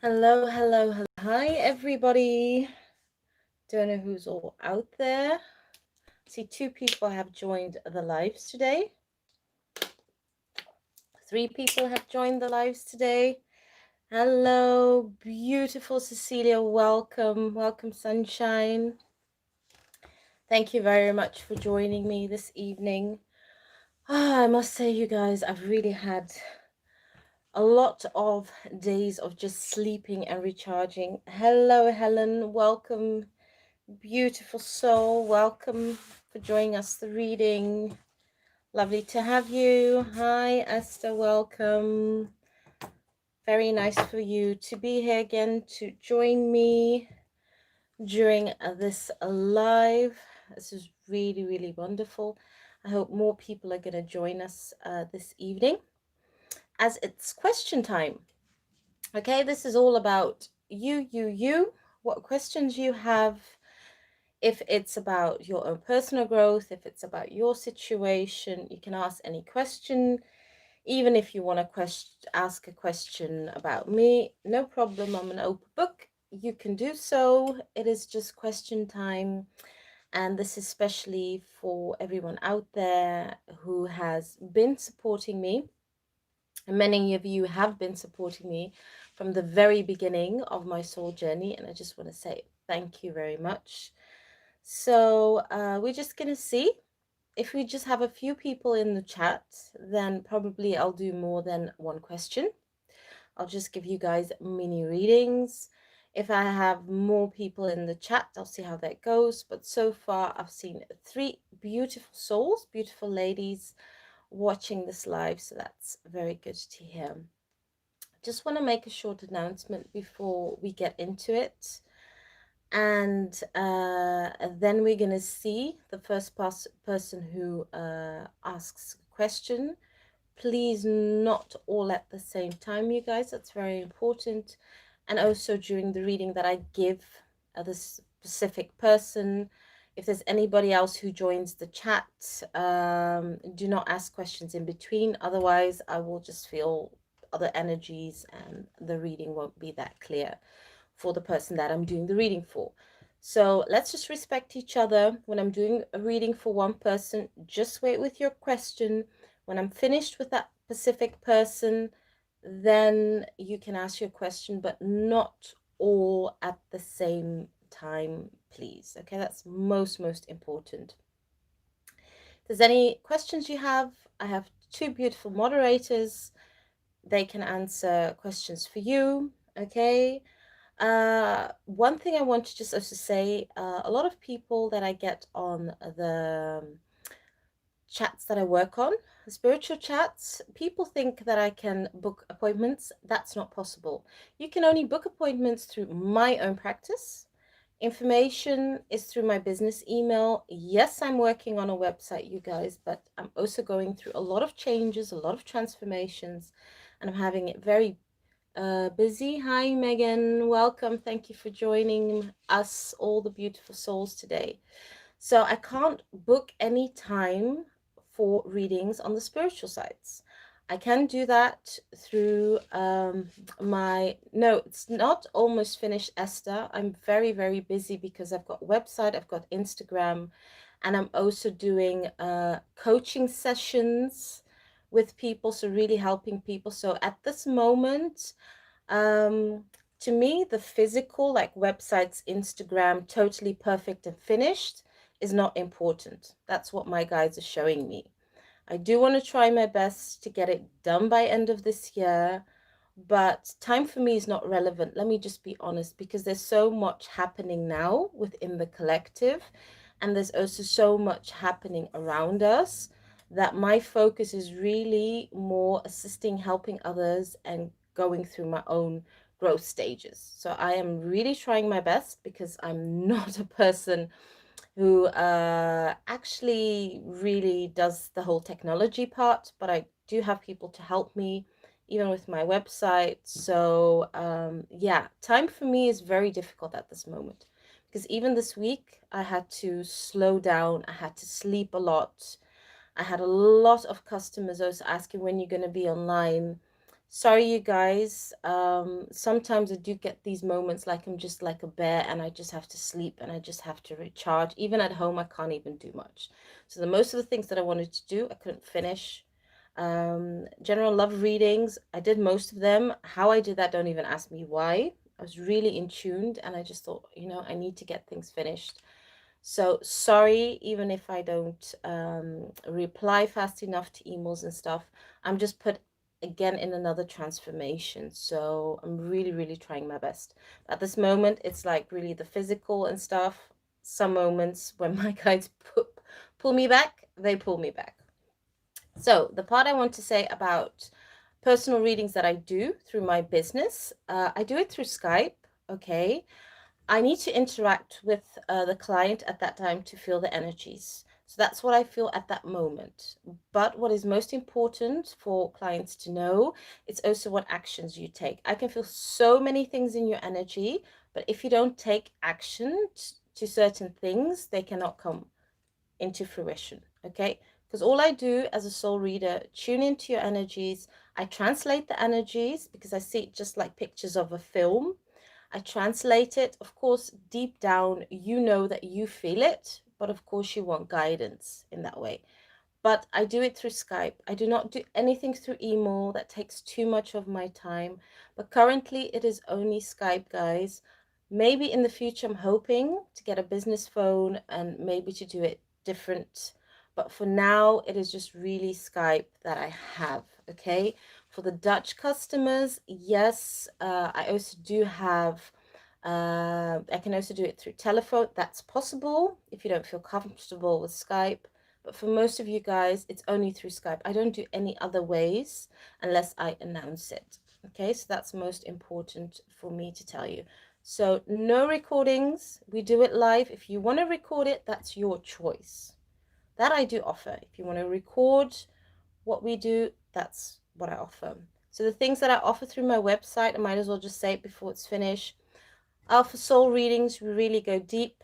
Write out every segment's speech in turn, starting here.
Hello, hello, hello. Hi, everybody. Don't know who's all out there. See, 2 people have joined the lives today. 3 people have joined the lives today. Hello, beautiful Cecilia. Welcome. Welcome, sunshine. Thank you very much for joining me this evening. I must say, you guys, I've really had a lot of days of just sleeping and recharging. Hello, Helen. Welcome. Beautiful soul, welcome for joining us the reading. Lovely to have you. Hi Esther, welcome. Very nice for you to be here again to join me during this live. This is really, really wonderful. I hope more people are going to join us this evening as it's question time. Okay, this is all about you, what questions you have. If it's about your own personal growth, if it's about your situation, you can ask any question. Even if you want to ask a question about me, no problem. I'm an open book. You can do so. It is just question time. And this is especially for everyone out there who has been supporting me. And many of you have been supporting me from the very beginning of my soul journey. And I just want to say thank you very much. So we're just going to see. If we just have a few people in the chat, then probably I'll do more than one question. I'll just give you guys mini readings. If I have more people in the chat, I'll see how that goes. But so far, I've seen 3 beautiful souls, beautiful ladies watching this live. So that's very good to hear. Just want to make a short announcement before we get into it. And then we're going to see the first person who asks a question. Please not all at the same time, you guys. That's very important. And also during the reading that I give the specific person, if there's anybody else who joins the chat, do not ask questions in between. Otherwise, I will just feel other energies and the reading won't be that clear for the person that I'm doing the reading for. So let's just respect each other. When I'm doing a reading for one person, just wait with your question. When I'm finished with that specific person, then you can ask your question, but not all at the same time, please. Okay, that's most important. If there's any questions you have, I have 2 beautiful moderators. They can answer questions for you. Okay. One thing I want to just also say, a lot of people that I get on the chats that I work on, the spiritual chats, people think that I can book appointments. That's not possible. You can only book appointments through my own practice. Information is through my business email. Yes, I'm working on a website, you guys, but I'm also going through a lot of changes, a lot of transformations, and I'm having it very busy. Hi Megan, welcome. Thank you for joining us, all the beautiful souls today. So I can't book any time for readings on the spiritual sites. I can do that through it's not almost finished, Esther. I'm very busy because I've got website, I've got Instagram, and I'm also doing coaching sessions with people, so really helping people. So at this moment, to me, the physical, like websites, Instagram, totally perfect and finished is not important. That's what my guides are showing me. I do want to try my best to get it done by end of this year, but time for me is not relevant. Let me just be honest, because there's so much happening now within the collective, and there's also so much happening around us that my focus is really more assisting, helping others, and going through my own growth stages. So I am really trying my best because I'm not a person who actually really does the whole technology part, but I do have people to help me even with my website. So yeah, time for me is very difficult at this moment because even this week I had to slow down. I had to sleep a lot. I had a lot of customers also asking when you're going to be online. Sorry, you guys. Sometimes I do get these moments like I'm just like a bear and I just have to sleep and I just have to recharge. Even at home, I can't even do much. So the most of the things that I wanted to do, I couldn't finish. General love readings, I did most of them. How I did that, don't even ask me why. I was really in tuned and I just thought, I need to get things finished. So sorry, even if I don't reply fast enough to emails and stuff. I'm just put again in another transformation. So I'm really, really trying my best. At this moment, it's like really the physical and stuff. Some moments when my guides pull me back, they pull me back. So the part I want to say about personal readings that I do through my business, I do it through Skype. Okay. I need to interact with the client at that time to feel the energies. So that's what I feel at that moment. But what is most important for clients to know, it's also what actions you take. I can feel so many things in your energy, but if you don't take action to certain things, they cannot come into fruition. Okay? Because all I do as a soul reader, tune into your energies. I translate the energies because I see it just like pictures of a film. I translate it. Of course, deep down, you know that you feel it, but of course, you want guidance in that way. But I do it through Skype. I do not do anything through email. That takes too much of my time. But currently, it is only Skype, guys. Maybe in the future, I'm hoping to get a business phone and maybe to do it different. But for now, it is just really Skype that I have. Okay. For the Dutch customers, yes, I also do have. I can also do it through telephone. That's possible if you don't feel comfortable with Skype. But for most of you guys, it's only through Skype. I don't do any other ways unless I announce it. Okay, so that's most important for me to tell you. So no recordings. We do it live. If you want to record it, that's your choice. That I do offer. If you want to record what we do, that's what I offer. So the things that I offer through my website, I might as well just say it before it's finished. For soul readings, we really go deep.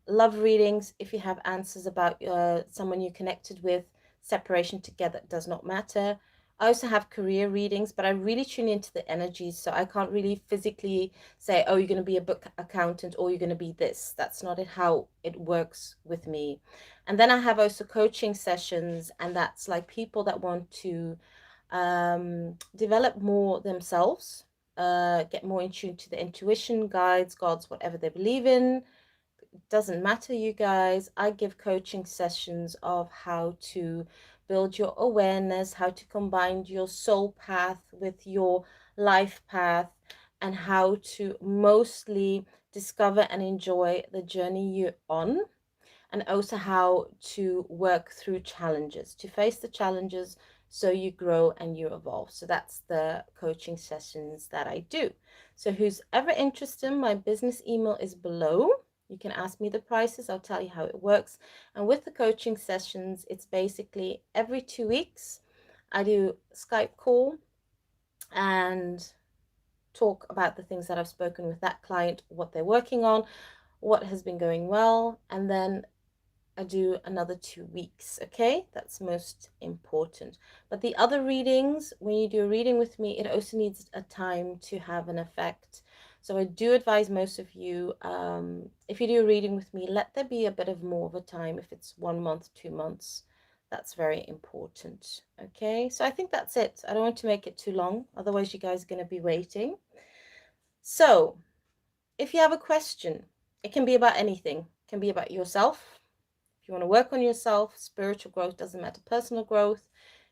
Love readings, if you have answers about someone you connected with, separation together does not matter. I also have career readings, but I really tune into the energies, so I can't really physically say, oh, you're going to be a book accountant or you're going to be this. That's not how it works with me. And then I have also coaching sessions, and that's like people that want to develop more themselves, get more in tune to the intuition, guides, gods, whatever they believe in. Doesn't matter, you guys. I give coaching sessions of how to build your awareness, how to combine your soul path with your life path, and how to mostly discover and enjoy the journey you're on, and also how to work through challenges, to face the challenges so you grow and you evolve. So that's the coaching sessions that I do. So who's ever interested, my business email is below. You can ask me the prices. I'll tell you how it works. And with the coaching sessions, it's basically every 2 weeks I do Skype call and talk about the things that I've spoken with that client, what they're working on, what has been going well, and then I do another 2 weeks. Okay, that's most important. But the other readings, when you do a reading with me, it also needs a time to have an effect. So I do advise most of you, if you do a reading with me, let there be a bit of more of a time. If it's 1 month, 2 months, that's very important. Okay, so I think that's it. I don't want to make it too long, otherwise you guys are going to be waiting. So if you have a question, it can be about anything. It can be about yourself. If you want to work on yourself, spiritual growth, doesn't matter, personal growth,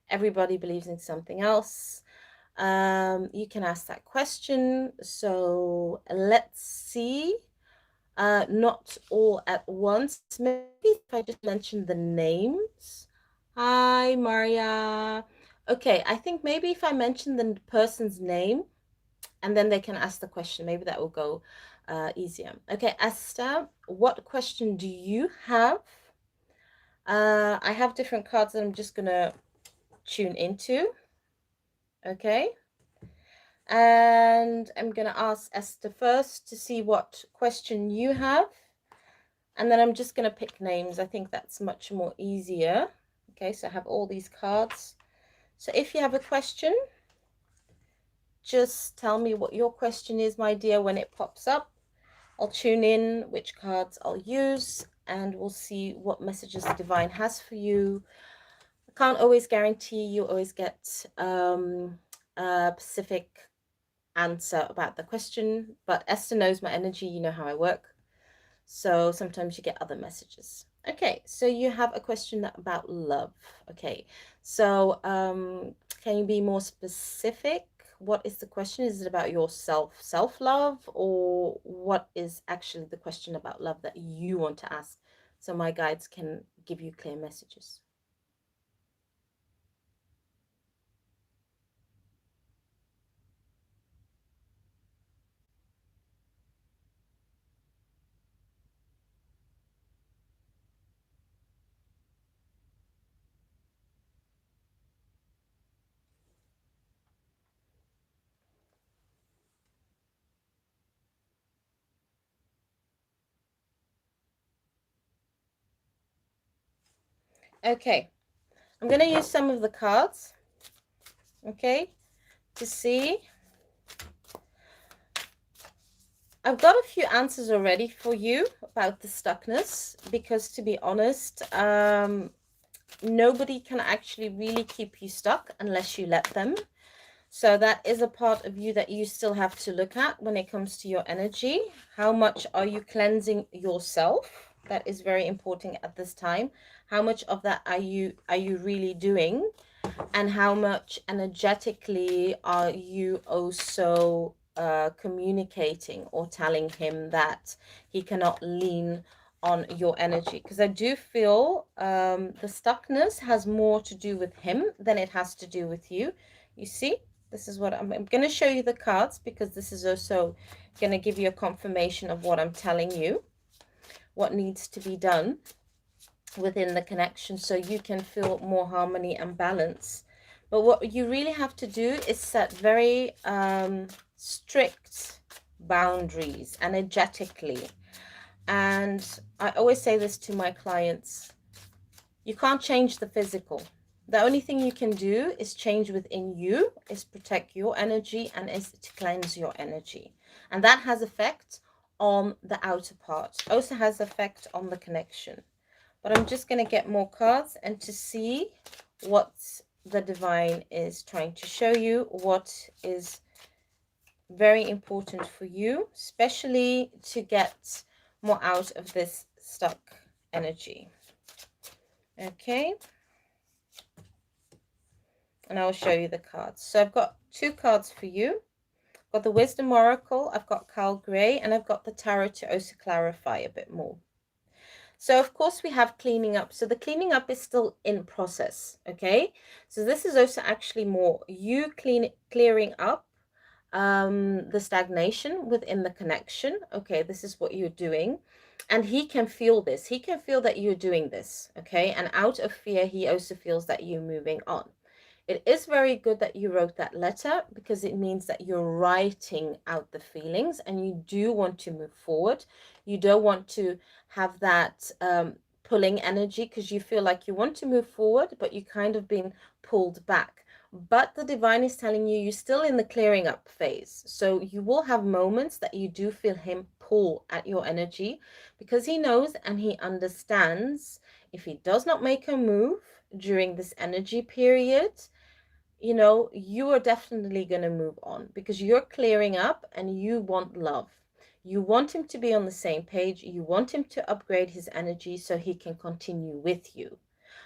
everybody believes in something else. You can ask that question. So let's see. Not all at once. Maybe if I just mention the names. Hi, Maria. Okay, I think maybe if I mention the person's name and then they can ask the question, maybe that will go easier. Okay, Esther, what question do you have? I have different cards that I'm just gonna tune into. Okay. And I'm gonna ask Esther first to see what question you have. And then I'm just gonna pick names. I think that's much more easier. Okay, so I have all these cards. So if you have a question, just tell me what your question is, my dear, when it pops up. I'll tune in which cards I'll use, and we'll see what messages the divine has for you. I can't always guarantee you always get a specific answer about the question, but Esther knows my energy. You know how I work. So sometimes you get other messages. Okay, so you have a question about love. Okay, so can you be more specific? What is the question? Is it about your self-love, or what is actually the question about love that you want to ask, so my guides can give you clear messages? Okay, I'm going to use some of the cards, okay, to see. I've got a few answers already for you about the stuckness, because to be honest, nobody can actually really keep you stuck unless you let them. So that is a part of you that you still have to look at when it comes to your energy. How much are you cleansing yourself? That is very important at this time. How much of that are you really doing? And how much energetically are you also communicating or telling him that he cannot lean on your energy? Because I do feel the stuckness has more to do with him than it has to do with you. You see, this is what I'm going to show you the cards, because this is also going to give you a confirmation of what I'm telling you, what needs to be done within the connection, so you can feel more harmony and balance. But what you really have to do is set very strict boundaries energetically. And I always say this to my clients: you can't change the physical. The only thing you can do is change within you, is protect your energy, and is to cleanse your energy. And that has effect on the outer part, also has effect on the connection. But I'm just going to get more cards and to see what the divine is trying to show you, what is very important for you, especially to get more out of this stuck energy. Okay. And I'll show you the cards. So I've got two cards for you. I've got the Wisdom Oracle, I've got Carl Gray, and I've got the Tarot to also clarify a bit more. So of course we have cleaning up. So the cleaning up is still in process, okay? So this is also actually more you clearing up the stagnation within the connection. Okay, this is what you're doing. And he can feel this. He can feel that you're doing this, okay? And out of fear, he also feels that you're moving on. It is very good that you wrote that letter, because it means that you're writing out the feelings and you do want to move forward. You don't want to have that pulling energy, because you feel like you want to move forward, but you kind of been pulled back. But the divine is telling you you're still in the clearing up phase. So you will have moments that you do feel him pull at your energy, because he knows and he understands if he does not make a move during this energy period, you know, you are definitely going to move on, because you're clearing up and you want love. You want him to be on the same page. You want him to upgrade his energy so he can continue with you.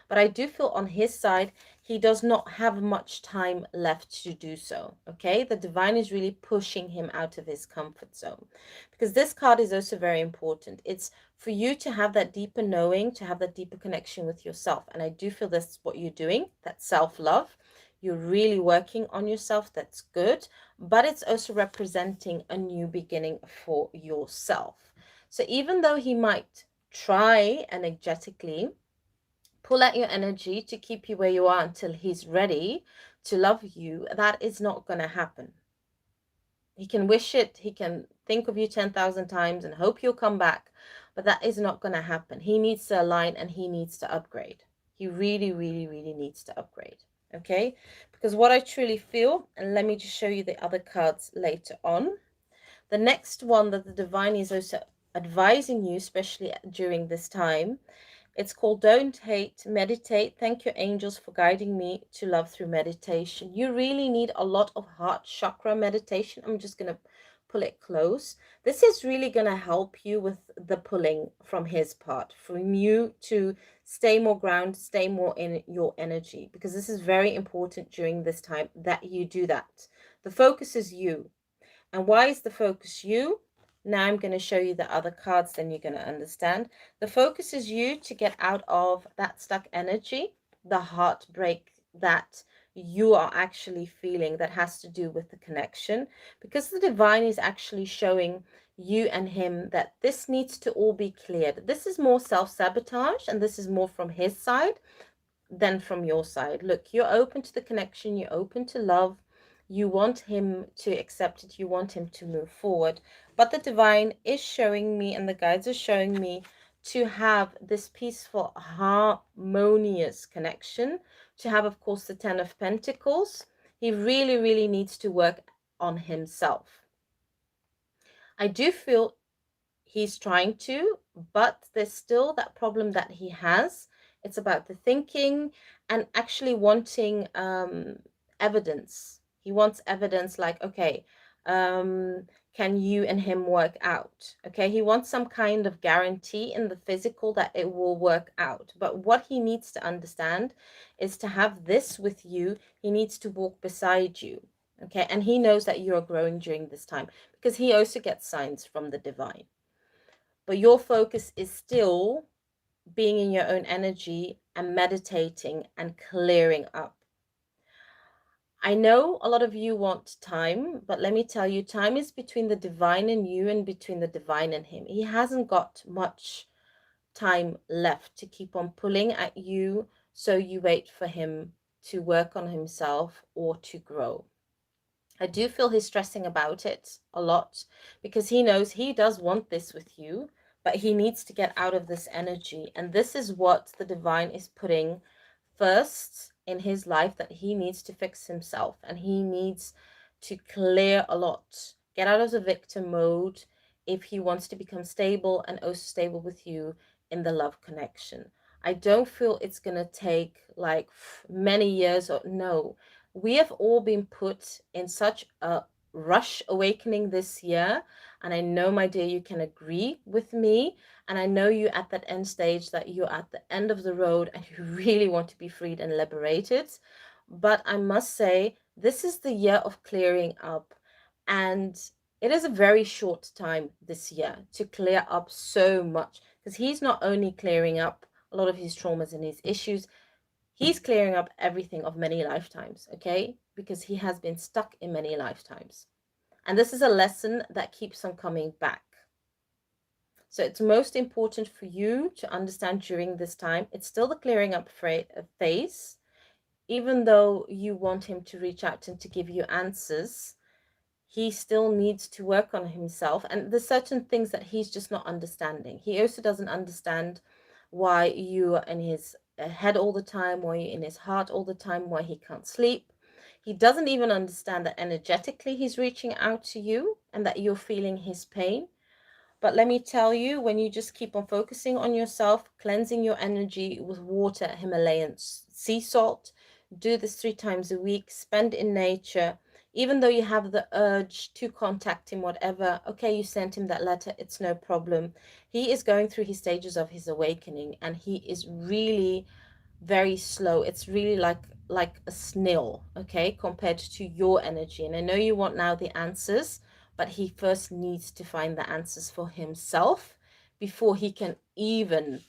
But I do feel on his side, he does not have much time left to do so. Okay, the divine is really pushing him out of his comfort zone, because this card is also very important. It's for you to have that deeper knowing, to have that deeper connection with yourself. And I do feel that's what you're doing, that self-love. You're really working on yourself. That's good. But it's also representing a new beginning for yourself. So even though he might try energetically pull at your energy to keep you where you are until he's ready to love you, that is not going to happen. He can wish it, he can think of you 10,000 times and hope you'll come back, but that is not going to happen. He needs to align and he needs to upgrade. He really, really, really needs to upgrade. okay? Because what I truly feel, and let me just show you the other cards later on. The next one that the divine is also advising you, especially during this time, it's called Don't Hate, Meditate. Thank your angels for guiding me to love through meditation. You really need a lot of heart chakra meditation. I'm just going to pull it close. This is really going to help you with the pulling from his part, from you to stay more grounded, stay more in your energy, because this is very important during this time that you do that. The focus is you. And why is the focus you? Now I'm going to show you the other cards, then you're going to understand. The focus is you to get out of that stuck energy, the heartbreak that you are actually feeling that has to do with the connection, because the divine is actually showing you and him that this needs to all be cleared. This is more self-sabotage, and this is more from his side than from your side. Look, you're open to the connection, you're open to love, you want him to accept it, you want him to move forward. But the divine is showing me, and the guides are showing me, to have this peaceful, harmonious connection, to have, of course, the Ten of Pentacles. He really, really needs to work on himself. I do feel he's trying to, but there's still that problem that he has. It's about the thinking and actually wanting evidence. He wants evidence like, okay, can you and him work out? Okay, he wants some kind of guarantee in the physical that it will work out. But what he needs to understand is to have this with you, he needs to walk beside you. Okay, and he knows that you're growing during this time because he also gets signs from the divine. But your focus is still being in your own energy and meditating and clearing up. I know a lot of you want time, but let me tell you, time is between the divine and you and between the divine and him. He hasn't got much time left to keep on pulling at you, so you wait for him to work on himself or to grow. I do feel he's stressing about it a lot because he knows he does want this with you, but he needs to get out of this energy. And this is what the divine is putting first in his life, that he needs to fix himself and he needs to clear a lot, get out of the victim mode if he wants to become stable and also stable with you in the love connection. I don't feel it's going to take like many years, or no. We have all been put in such a rush awakening this year, and I know, my dear, you can agree with me, and I know you at that end stage, that you're at the end of the road and you really want to be freed and liberated. But I must say, this is the year of clearing up, and it is a very short time this year to clear up so much, because he's not only clearing up a lot of his traumas and his issues, he's clearing up everything of many lifetimes, okay? Because he has been stuck in many lifetimes. And this is a lesson that keeps on coming back. So it's most important for you to understand during this time, it's still the clearing up phase. Even though you want him to reach out and to give you answers, he still needs to work on himself. And there's certain things that he's just not understanding. He also doesn't understand why you are in his head all the time, why you're in his heart all the time, why he can't sleep. He doesn't even understand that energetically he's reaching out to you and that you're feeling his pain. But let me tell you, when you just keep on focusing on yourself, cleansing your energy with water, Himalayan sea salt, do this 3 times a week, spend in nature, even though you have the urge to contact him, whatever, okay, you sent him that letter, it's no problem. He is going through his stages of his awakening, and he is really very slow. It's really like a snail, okay, compared to your energy. And I know you want now the answers, but he first needs to find the answers for himself before he can even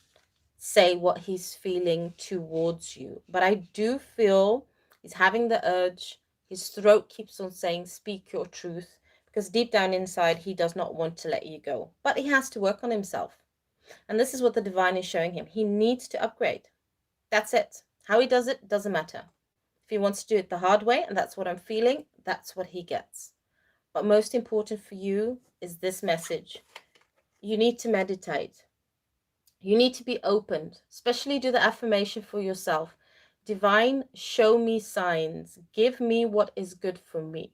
say what he's feeling towards you. But I do feel he's having the urge. His throat keeps on saying, speak your truth, because deep down inside, he does not want to let you go. But he has to work on himself. And this is what the divine is showing him. He needs to upgrade. That's it. How he does it doesn't matter. If he wants to do it the hard way, and that's what I'm feeling, that's what he gets. But most important for you is this message. You need to meditate. You need to be open, especially do the affirmation for yourself. Divine, show me signs. Give me what is good for me.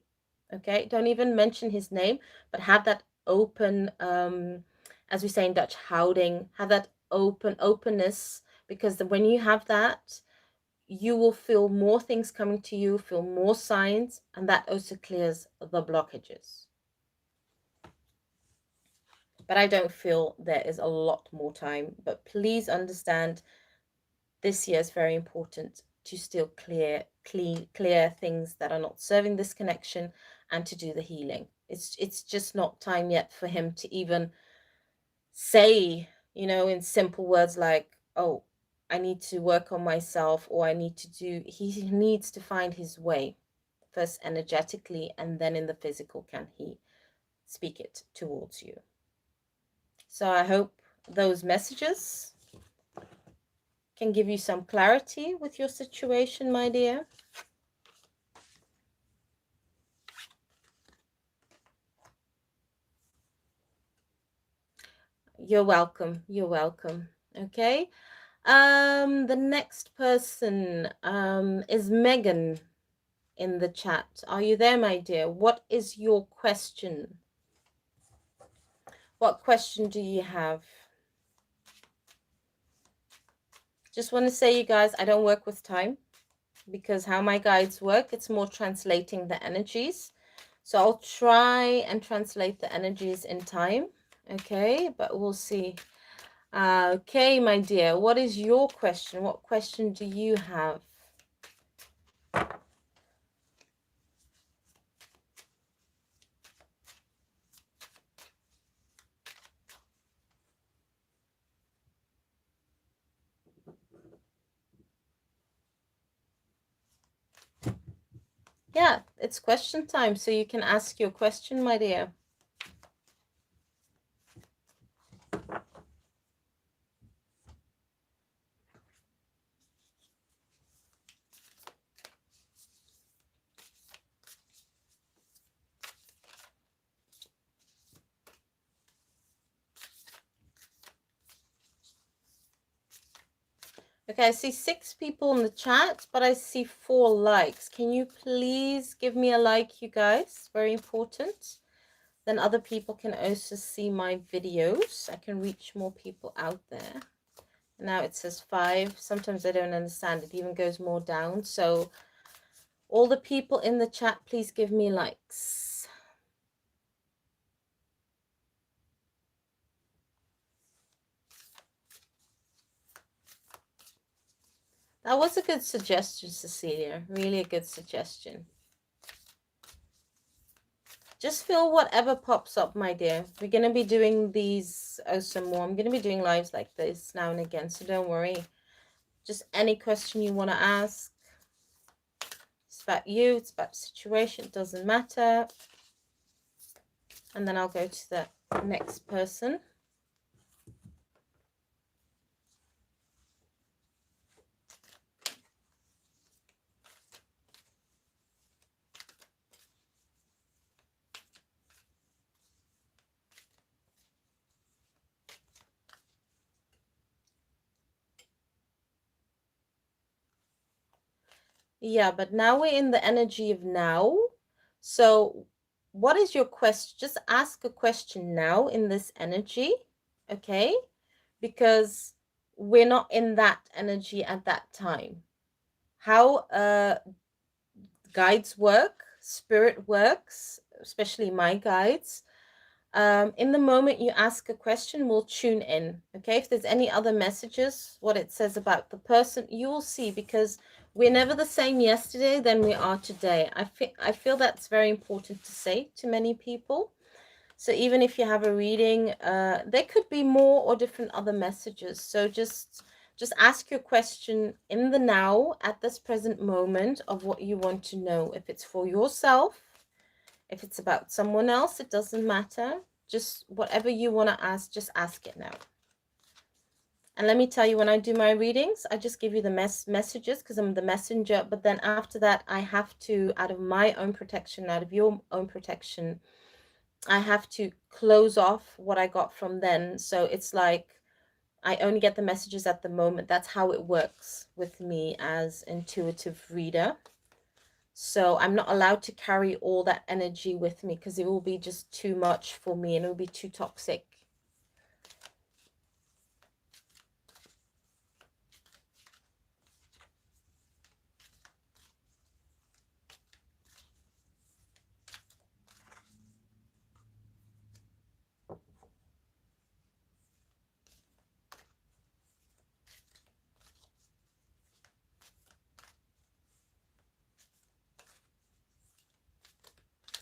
Okay, don't even mention his name, but have that open, as we say in Dutch, houding, have that openness, because when you have that, you will feel more things coming to you, feel more signs, and that also clears the blockages. But I don't feel there is a lot more time. But please understand, this year is very important to still clear things that are not serving this connection, and to do the healing. It's just not time yet for him to even say, you know, in simple words like, oh, I need to work on myself, or I need to do, he needs to find his way first energetically, and then in the physical can he speak it towards you. So I hope those messages can give you some clarity with your situation, my dear. You're welcome. You're welcome. Okay. The next person is Megan in the chat. Are you there, my dear? What is your question? What question do you have? Just want to say, you guys, I don't work with time, because how my guides work, it's more translating the energies. So I'll try and translate the energies in time. Okay, but we'll see. Okay, my dear, what is your question? What question do you have? Yeah, it's question time, so you can ask your question, my dear. Okay, I see 6 people in the chat, but I see 4 likes. Can you please give me a like, you guys? Very important. Then other people can also see my videos. I can reach more people out there. Now it says 5. Sometimes I don't understand. It even goes more down. So all the people in the chat, please give me likes. That was a good suggestion, Cecilia. Really a good suggestion. Just feel whatever pops up, my dear. We're going to be doing these some more. I'm going to be doing lives like this now and again, so don't worry. Just any question you want to ask. It's about you. It's about the situation. It doesn't matter. And then I'll go to the next person. Yeah, but now we're in the energy of now. So what is your question? Just ask a question now in this energy, okay? Because we're not in that energy at that time. How guides work, spirit works, especially my guides. In the moment you ask a question, we'll tune in. Okay, if there's any other messages, what it says about the person, you will see, because we're never the same yesterday than we are today. I feel that's very important to say to many people. So even if you have a reading, there could be more or different other messages. So just ask your question in the now, at this present moment, of what you want to know. If it's for yourself, if it's about someone else, it doesn't matter. Just whatever you want to ask, just ask it now. And let me tell you, when I do my readings, I just give you the messages because I'm the messenger. But then after that, I have to, out of my own protection, out of your own protection, I have to close off what I got from then. So it's like I only get the messages at the moment. That's how it works with me as intuitive reader. So I'm not allowed to carry all that energy with me because it will be just too much for me and it will be too toxic.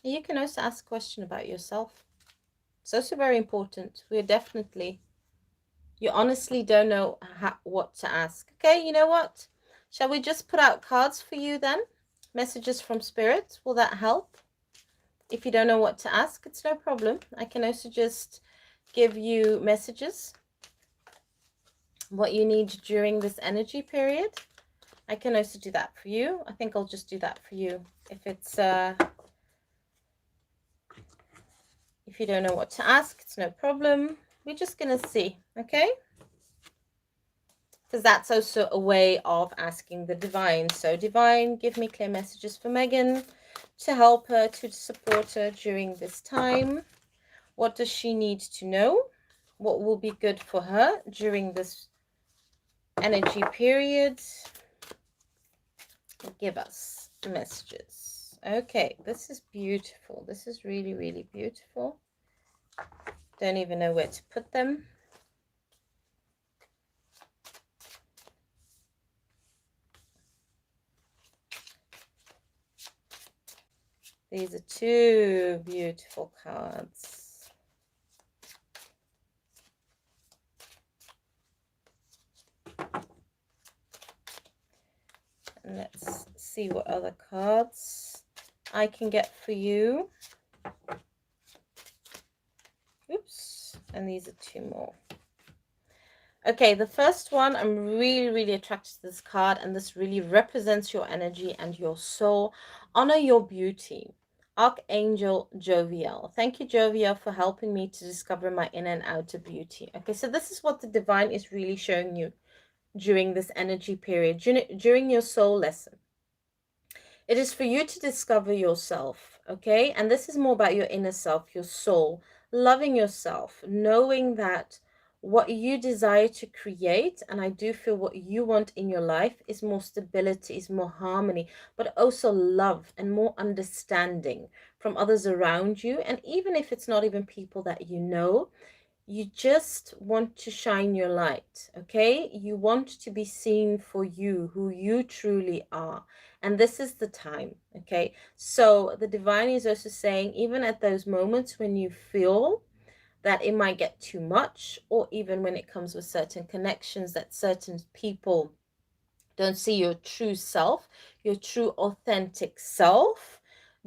You can also ask a question about yourself. It's also very important. We're definitely, you honestly don't know what to ask. Okay, you know what? Shall we just put out cards for you then? Messages from spirit. Will that help? If you don't know what to ask, it's no problem. I can also just give you messages, what you need during this energy period. I can also do that for you. I think I'll just do that for you. If you don't know what to ask, it's no problem. We're just gonna see, okay? Because that's also a way of asking the divine. So divine, give me clear messages for Megan to help her, to support her during this time. What does she need to know? What will be good for her during this energy period? Give us messages. Okay, this is beautiful. This is really, really beautiful. Don't even know where to put them. These are two beautiful cards. And let's see what other cards I can get for you. Oops, and these are two more. Okay, the first one, I'm really, really attracted to this card, and this really represents your energy and your soul. Honor your beauty. Archangel Jovial. Thank you, Jovial, for helping me to discover my inner and outer beauty. Okay, so this is what the divine is really showing you during this energy period, during your soul lesson. It is for you to discover yourself, okay? And this is more about your inner self, your soul, loving yourself, knowing that what you desire to create, and I do feel what you want in your life is more stability, is more harmony, but also love and more understanding from others around you. And even if it's not even people that you know, you just want to shine your light, okay? You want to be seen for you, who you truly are. And this is the time, okay? So the divine is also saying, even at those moments when you feel that it might get too much, or even when it comes with certain connections that certain people don't see your true self, your true authentic self,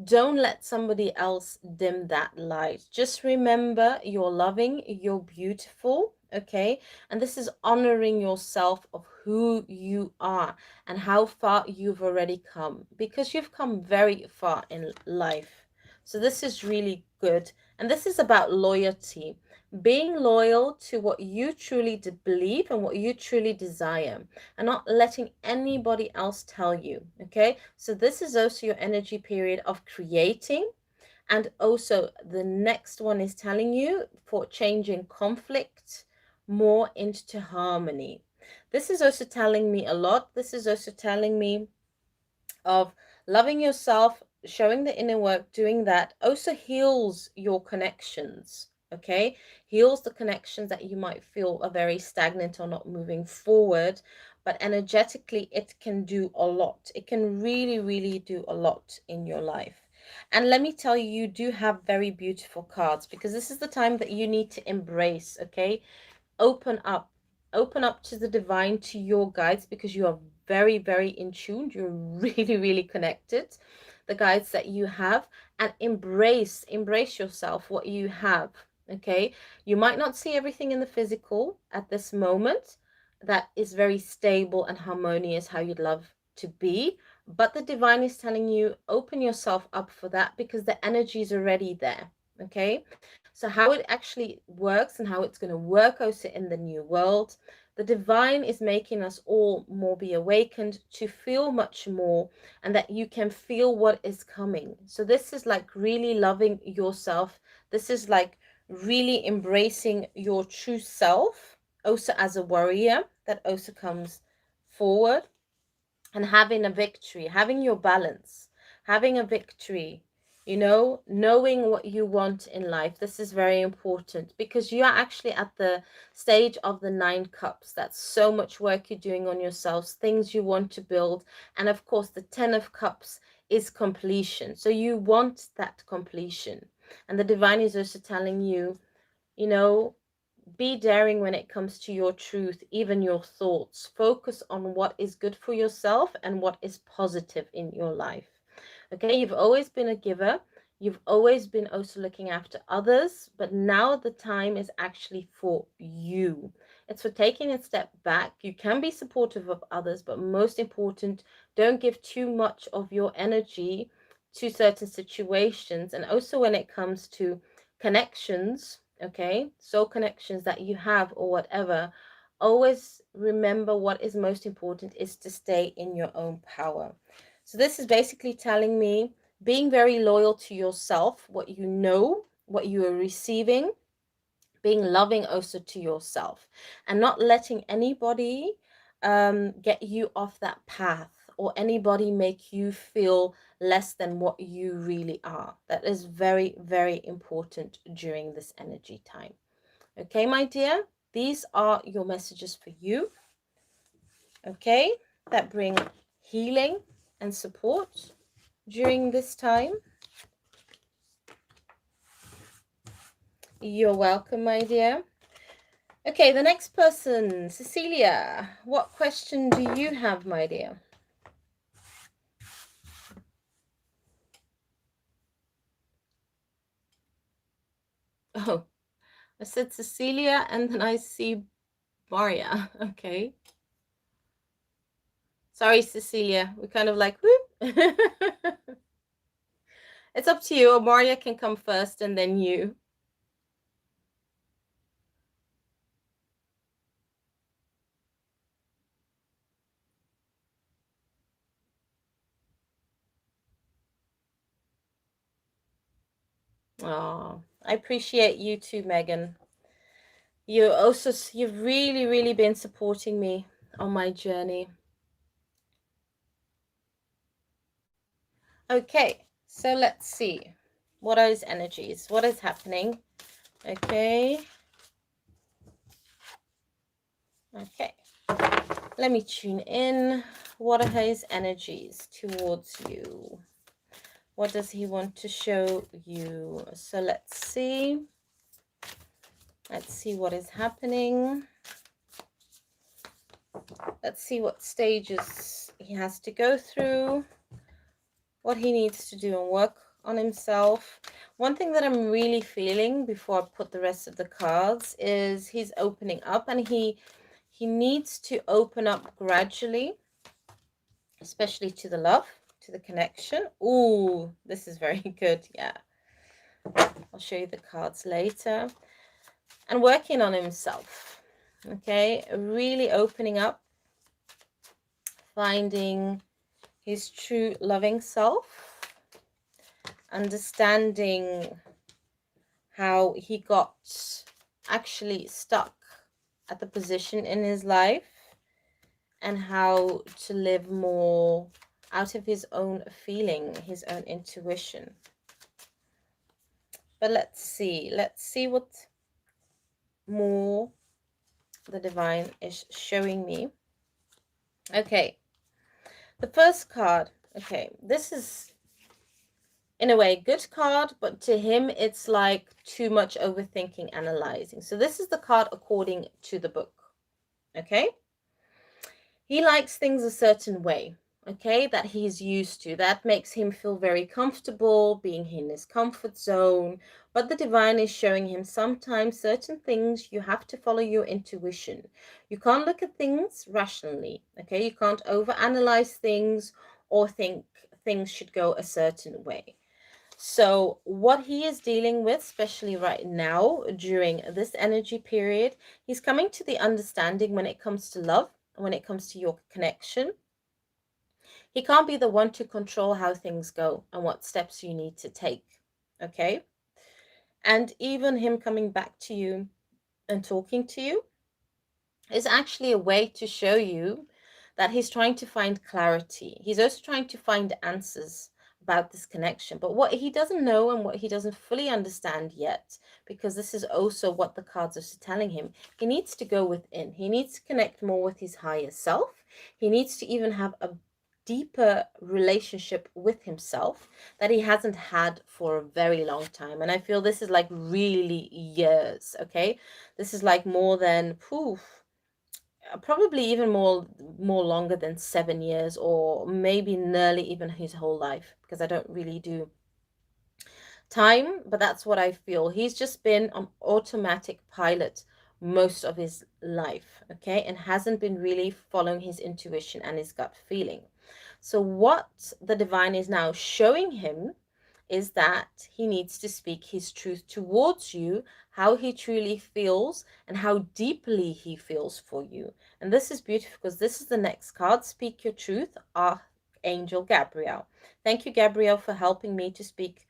don't let somebody else dim that light. Just remember you're loving, you're beautiful, okay? And this is honoring yourself of who you are and how far you've already come, because you've come very far in life. So this is really good. And this is about loyalty, being loyal to what you truly believe and what you truly desire, and not letting anybody else tell you, okay? So this is also your energy period of creating. And also the next one is telling you for changing conflict more into harmony. This is also telling me a lot. This is also telling me of loving yourself, showing the inner work, doing that also heals your connections, okay? Heals the connections that you might feel are very stagnant or not moving forward, but energetically it can do a lot. It can really, really do a lot in your life. And let me tell you, you do have very beautiful cards, because this is the time that you need to embrace, okay? Open up, open up to the divine, to your guides, because you are very, very in tune. You're really, really connected, the guides that you have, and embrace yourself, what you have, okay? You might not see everything in the physical at this moment that is very stable and harmonious how you'd love to be, but the divine is telling you open yourself up for that, because the energy is already there, okay? So how it actually works and how it's going to work also in the new world, the divine is making us all more be awakened to feel much more, and that you can feel what is coming. So this is like really loving yourself. This is like really embracing your true self, also as a warrior that also comes forward, and having a victory, having your balance, having a victory, you know, knowing what you want in life. This is very important because you are actually at the stage of the 9 cups. That's so much work you're doing on yourselves, things you want to build. And of course, the 10 of cups is completion. So you want that completion. And the divine is also telling you, you know, be daring when it comes to your truth, even your thoughts. Focus on what is good for yourself and what is positive in your life. Okay, you've always been a giver. You've always been also looking after others, but now the time is actually for you. It's for taking a step back. You can be supportive of others, but most important, don't give too much of your energy to certain situations. And also when it comes to connections, okay, soul connections that you have or whatever, always remember what is most important is to stay in your own power. So this is basically telling me being very loyal to yourself, what you know, what you are receiving, being loving also to yourself, and not letting anybody get you off that path, or anybody make you feel less than what you really are. That is very, very important during this energy time. Okay, my dear, these are your messages for you, okay, that bring healing and support during this time. You're welcome, my dear. Okay, the next person, Cecilia. What question do you have, my dear? Oh, I said Cecilia and then I see Maria. Okay. Sorry, Cecilia. We kind of like, whoop. It's up to you, or Maria can come first and then you. Oh, I appreciate you too, Megan. You've really, really been supporting me on my journey. Okay, so let's see. What are his energies? What is happening? Okay. Okay. Let me tune in. What are his energies towards you? What does he want to show you? So let's see. Let's see what is happening. Let's see what stages he has to go through, what he needs to do and work on himself. One thing that I'm really feeling before I put the rest of the cards is he's opening up, and he needs to open up gradually, especially to the love, to the connection. Ooh, this is very good. Yeah, I'll show you the cards later. And working on himself. Okay, really opening up, finding his true loving self, understanding how he got actually stuck at the position in his life, and how to live more out of his own feeling, his own intuition. But let's see what more the divine is showing me. Okay, the first card. Okay, this is in a way good card, but to him it's like too much overthinking, analyzing. So this is the card according to the book. Okay, he likes things a certain way, okay, that he's used to, that makes him feel very comfortable being in his comfort zone. But the divine is showing him sometimes certain things you have to follow your intuition. You can't look at things rationally, okay, you can't overanalyze things or think things should go a certain way. So what he is dealing with, especially right now during this energy period, he's coming to the understanding when it comes to love, when it comes to your connection. He can't be the one to control how things go and what steps you need to take. Okay? And even him coming back to you and talking to you is actually a way to show you that he's trying to find clarity. He's also trying to find answers about this connection. But what he doesn't know and what he doesn't fully understand yet, because this is also what the cards are telling him, he needs to go within. He needs to connect more with his higher self. He needs to even have a deeper relationship with himself that he hasn't had for a very long time. And I feel this is like really years, okay? This is like more than, poof, probably even more longer than 7 years, or maybe nearly even his whole life, because I don't really do time, but that's what I feel. He's just been on automatic pilot most of his life, okay, and hasn't been really following his intuition and his gut feeling. So what the divine is now showing him is that he needs to speak his truth towards you, how he truly feels and how deeply he feels for you. And this is beautiful because this is the next card. Speak your truth, Archangel Gabriel. Thank you, Gabriel, for helping me to speak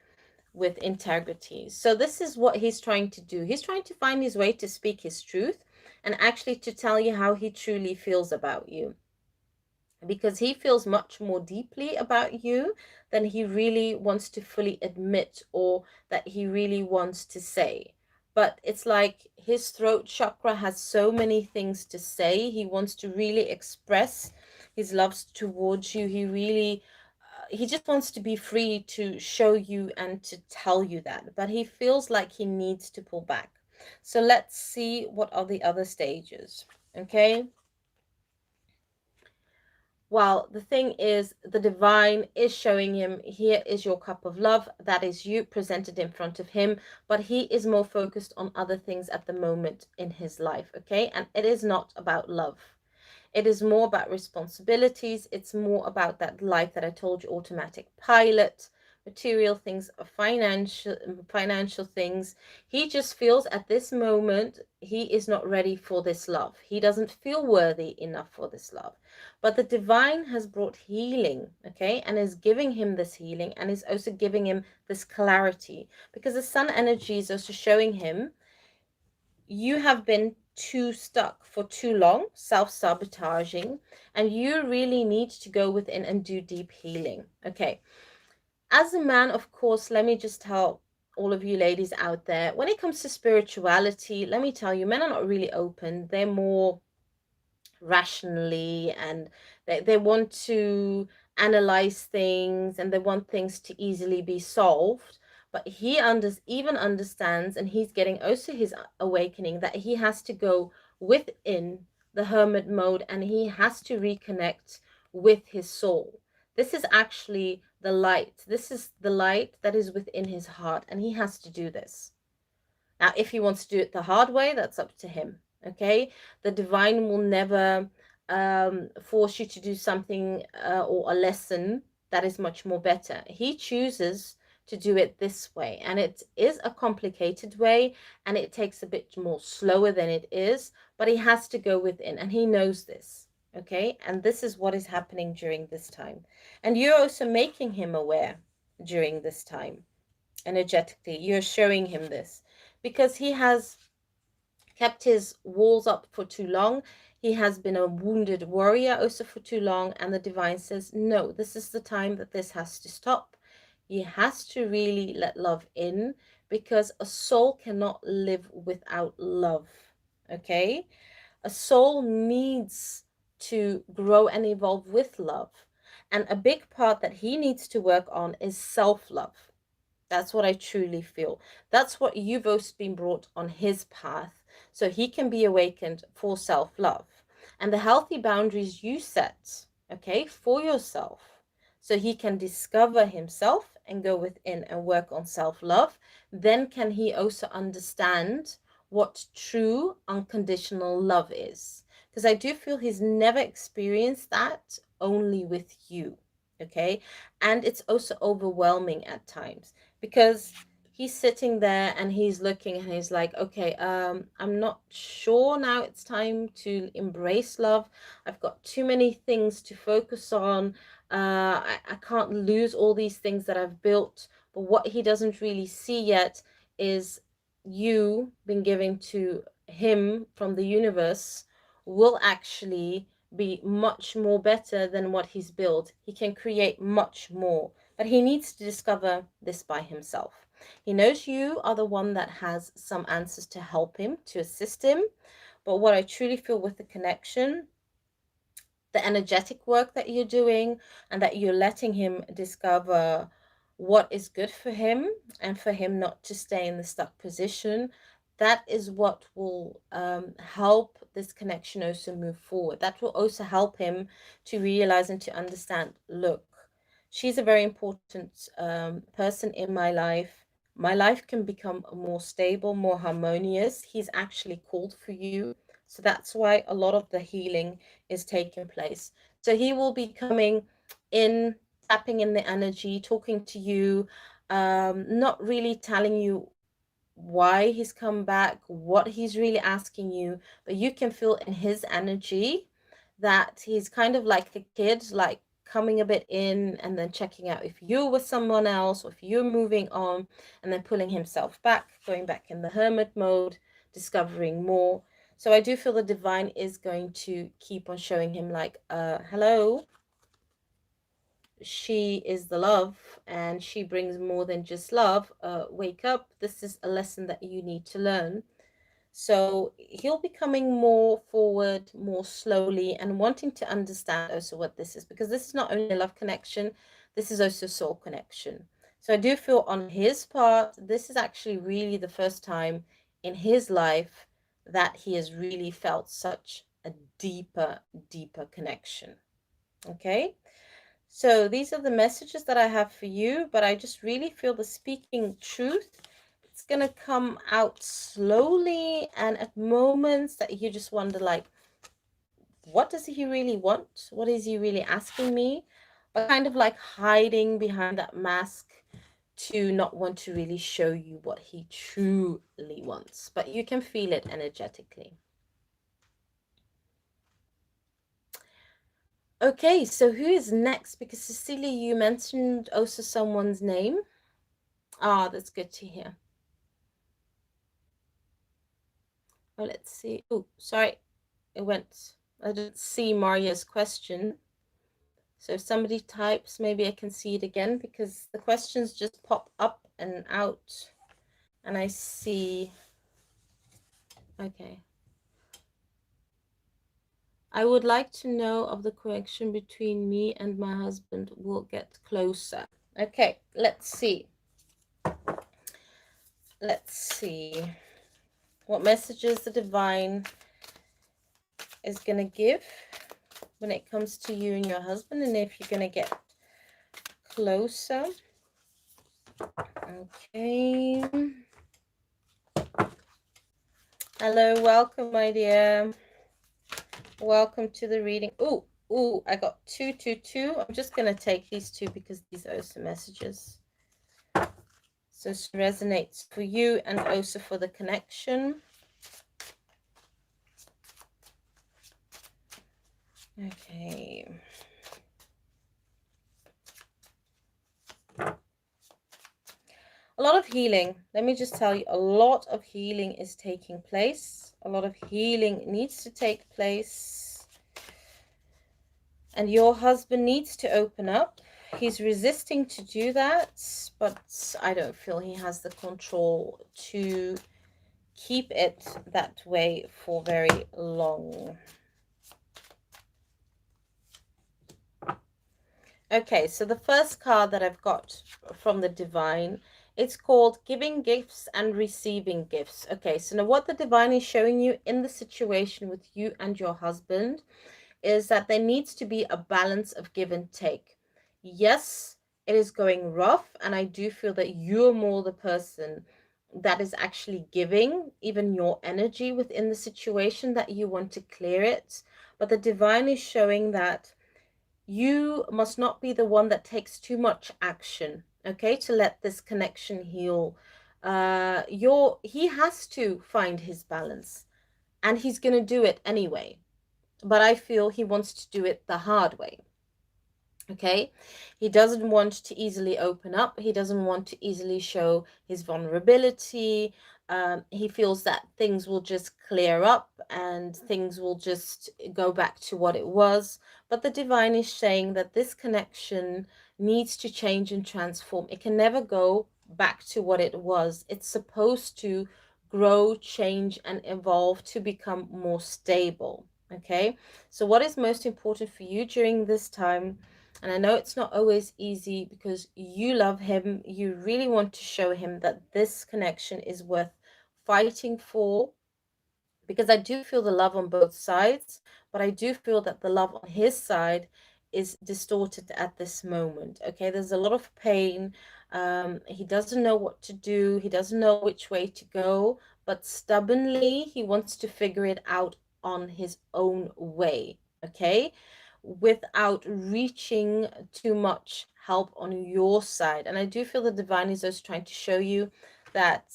with integrity. So this is what he's trying to do. He's trying to find his way to speak his truth and actually to tell you how he truly feels about you, because he feels much more deeply about you than he really wants to fully admit, or that he really wants to say. But it's like his throat chakra has so many things to say. He wants to really express his love towards you. He just wants to be free to show you and to tell you that, but he feels like he needs to pull back. So let's see what are the other stages. Okay, well, the thing is, the divine is showing him, here is your cup of love. That is you presented in front of him. But he is more focused on other things at the moment in his life. Okay. And it is not about love. It is more about responsibilities. It's more about that life that I told you, automatic pilot, material things, financial things. He just feels at this moment he is not ready for this love. He doesn't feel worthy enough for this love. But the divine has brought healing, okay, and is giving him this healing, and is also giving him this clarity, because the sun energy is also showing him you have been too stuck for too long, self-sabotaging, and you really need to go within and do deep healing. Okay, as a man, of course, let me just tell all of you ladies out there, when it comes to spirituality, let me tell you, men are not really open. They're more rationally, and they want to analyze things, and they want things to easily be solved. But he even understands, and he's getting also his awakening, that he has to go within the hermit mode, and he has to reconnect with his soul. This is actually the light. This is the light that is within his heart, and he has to do this. Now, if he wants to do it the hard way, that's up to him. Okay, the divine will never force you to do something or a lesson that is much more better. He chooses to do it this way, and it is a complicated way, and it takes a bit more slower than it is, but he has to go within, and he knows this. Okay, and this is what is happening during this time, and you're also making him aware during this time. Energetically, you're showing him this, because he has kept his walls up for too long. He has been a wounded warrior also for too long, and the divine says, no, this is the time that this has to stop. He has to really let love in, because a soul cannot live without love. Okay, a soul needs to grow and evolve with love, and a big part that he needs to work on is self-love. That's what I truly feel. That's what you've also been brought on his path, so he can be awakened for self-love. And the healthy boundaries you set, okay, for yourself, so he can discover himself and go within and work on self-love, then can he also understand what true unconditional love is. Because I do feel he's never experienced that only with you, okay? And it's also overwhelming at times, because he's sitting there and he's looking and he's like, okay, I'm not sure now it's time to embrace love. I've got too many things to focus on. I can't lose all these things that I've built. But what he doesn't really see yet is you being given to him from the universe will actually be much more better than what he's built. He can create much more, but he needs to discover this by himself. He knows you are the one that has some answers to help him, to assist him. But what I truly feel with the connection, the energetic work that you're doing, and that you're letting him discover what is good for him and for him not to stay in the stuck position, that is what will help this connection also move forward. That will also help him to realize and to understand, look, she's a very important person in my life. My life can become more stable, more harmonious. He's actually called for you. So that's why a lot of the healing is taking place. So he will be coming in, tapping in the energy, talking to you, not really telling you why he's come back, what he's really asking you, but you can feel in his energy that he's kind of like a kid, like coming a bit in and then checking out if you're with someone else or if you're moving on, and then pulling himself back, going back in the hermit mode, discovering more. So I do feel the divine is going to keep on showing him like, hello, she is the love and she brings more than just love. Wake up, this is a lesson that you need to learn. So he'll be coming more forward, more slowly, and wanting to understand also what this is, because this is not only a love connection, this is also soul connection. So I do feel on his part, this is actually really the first time in his life that he has really felt such a deeper, deeper connection. Okay. So these are the messages that I have for you, but I just really feel the speaking truth. It's going to come out slowly and at moments that you just wonder, like, what does he really want? What is he really asking me? But kind of like hiding behind that mask to not want to really show you what he truly wants. But you can feel it energetically. Okay, so who is next? Because Cecilia, you mentioned also someone's name. Ah, that's good to hear. Oh, let's see. Oh, sorry. It went. I didn't see Maria's question. So if somebody types, maybe I can see it again, because the questions just pop up and out. And I see. Okay. I would like to know of the connection between me and my husband will get closer. Okay, let's see. Let's see what messages the divine is going to give when it comes to you and your husband, and if you're going to get closer. Okay. Hello, welcome, my dear. Welcome to the reading. Oh, I got 222. I'm just going to take these two because these are some messages. So it resonates for you and also for the connection. Okay. A lot of healing. Let me just tell you, a lot of healing is taking place. A lot of healing needs to take place. And your husband needs to open up. He's resisting to do that, but I don't feel he has the control to keep it that way for very long. Okay, so the first card that I've got from the divine, it's called Giving Gifts and Receiving Gifts. Okay, so now what the divine is showing you in the situation with you and your husband is that there needs to be a balance of give and take. Yes, it is going rough, and I do feel that you're more the person that is actually giving even your energy within the situation, that you want to clear it. But the divine is showing that you must not be the one that takes too much action. okay, to let this connection heal. He has to find his balance, and he's going to do it anyway. But I feel he wants to do it the hard way. Okay, he doesn't want to easily open up. He doesn't want to easily show his vulnerability. He feels that things will just clear up and things will just go back to what it was. But the divine is saying that this connection needs to change and transform. It can never go back to what it was. It's supposed to grow, change, and evolve to become more stable. Okay, so what is most important for you during this time? And I know it's not always easy because you love him. You really want to show him that this connection is worth fighting for, because I do feel the love on both sides, but I do feel that the love on his side is distorted at this moment. Okay, there's a lot of pain. He doesn't know what to do. He doesn't know which way to go, but stubbornly, he wants to figure it out on his own way. Okay, without reaching too much help on your side. And I do feel the divine is just trying to show you that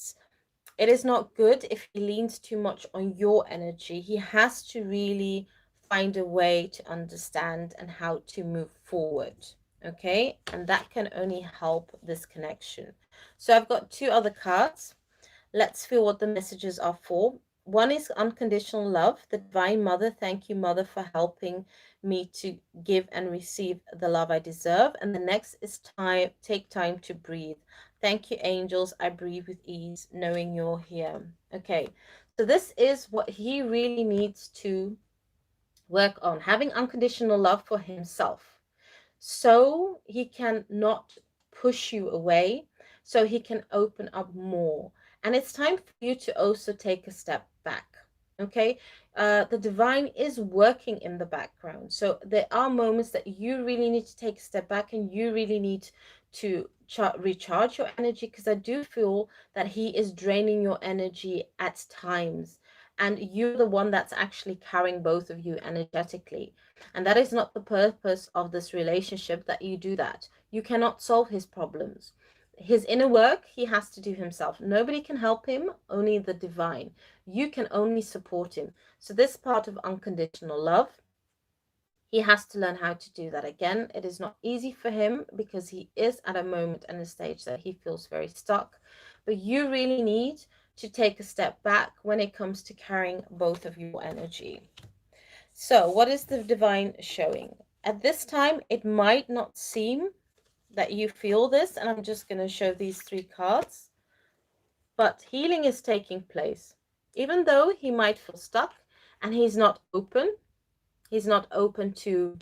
it is not good if he leans too much on your energy. He has to really find a way to understand and how to move forward. Okay, and that can only help this connection. So I've got two other cards. Let's feel what the messages are for. One is unconditional love. The Divine Mother, thank you, Mother, for helping me to give and receive the love I deserve. And the next is time, take time to breathe. Thank you, angels. I breathe with ease, knowing you're here. Okay, so this is what he really needs to work on, having unconditional love for himself, so he can not push you away, so he can open up more. And it's time for you to also take a step back. Okay, the divine is working in the background, so there are moments that you really need to take a step back and you really need to recharge your energy, because I do feel that he is draining your energy at times, and you're the one that's actually carrying both of you energetically. And that is not the purpose of this relationship, that you do that. You cannot solve his problems. His inner work, he has to do himself. Nobody can help him, only the divine. You can only support him. So this part of unconditional love, he has to learn how to do that again. It is not easy for him because he is at a moment and a stage that he feels very stuck. But you really need to take a step back when it comes to carrying both of your energy. So what is the divine showing? At this time, it might not seem that you feel this, and I'm just going to show these three cards, but healing is taking place. Even though he might feel stuck and he's not open to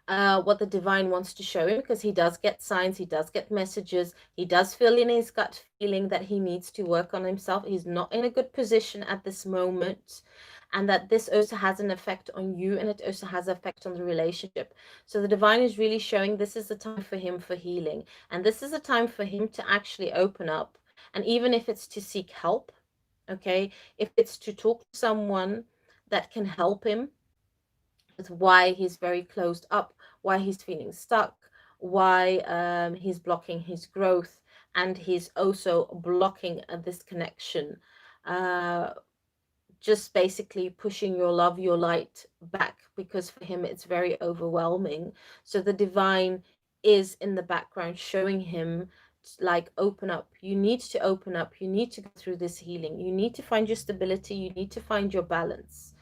what the divine wants to show him, because he does get signs, he does get messages, he does feel in his gut feeling that he needs to work on himself. He's not in a good position at this moment, and that this also has an effect on you, and it also has an effect on the relationship. So the divine is really showing this is the time for him for healing, and this is a time for him to actually open up. And even if it's to seek help, okay, if it's to talk to someone that can help him with why he's very closed up, why he's feeling stuck, why he's blocking his growth, and he's also blocking this connection. Just basically pushing your love, your light back, because for him it's very overwhelming. So the divine is in the background showing him, like, open up. You need to open up. You need to go through this healing. You need to find your stability. You need to find your balance.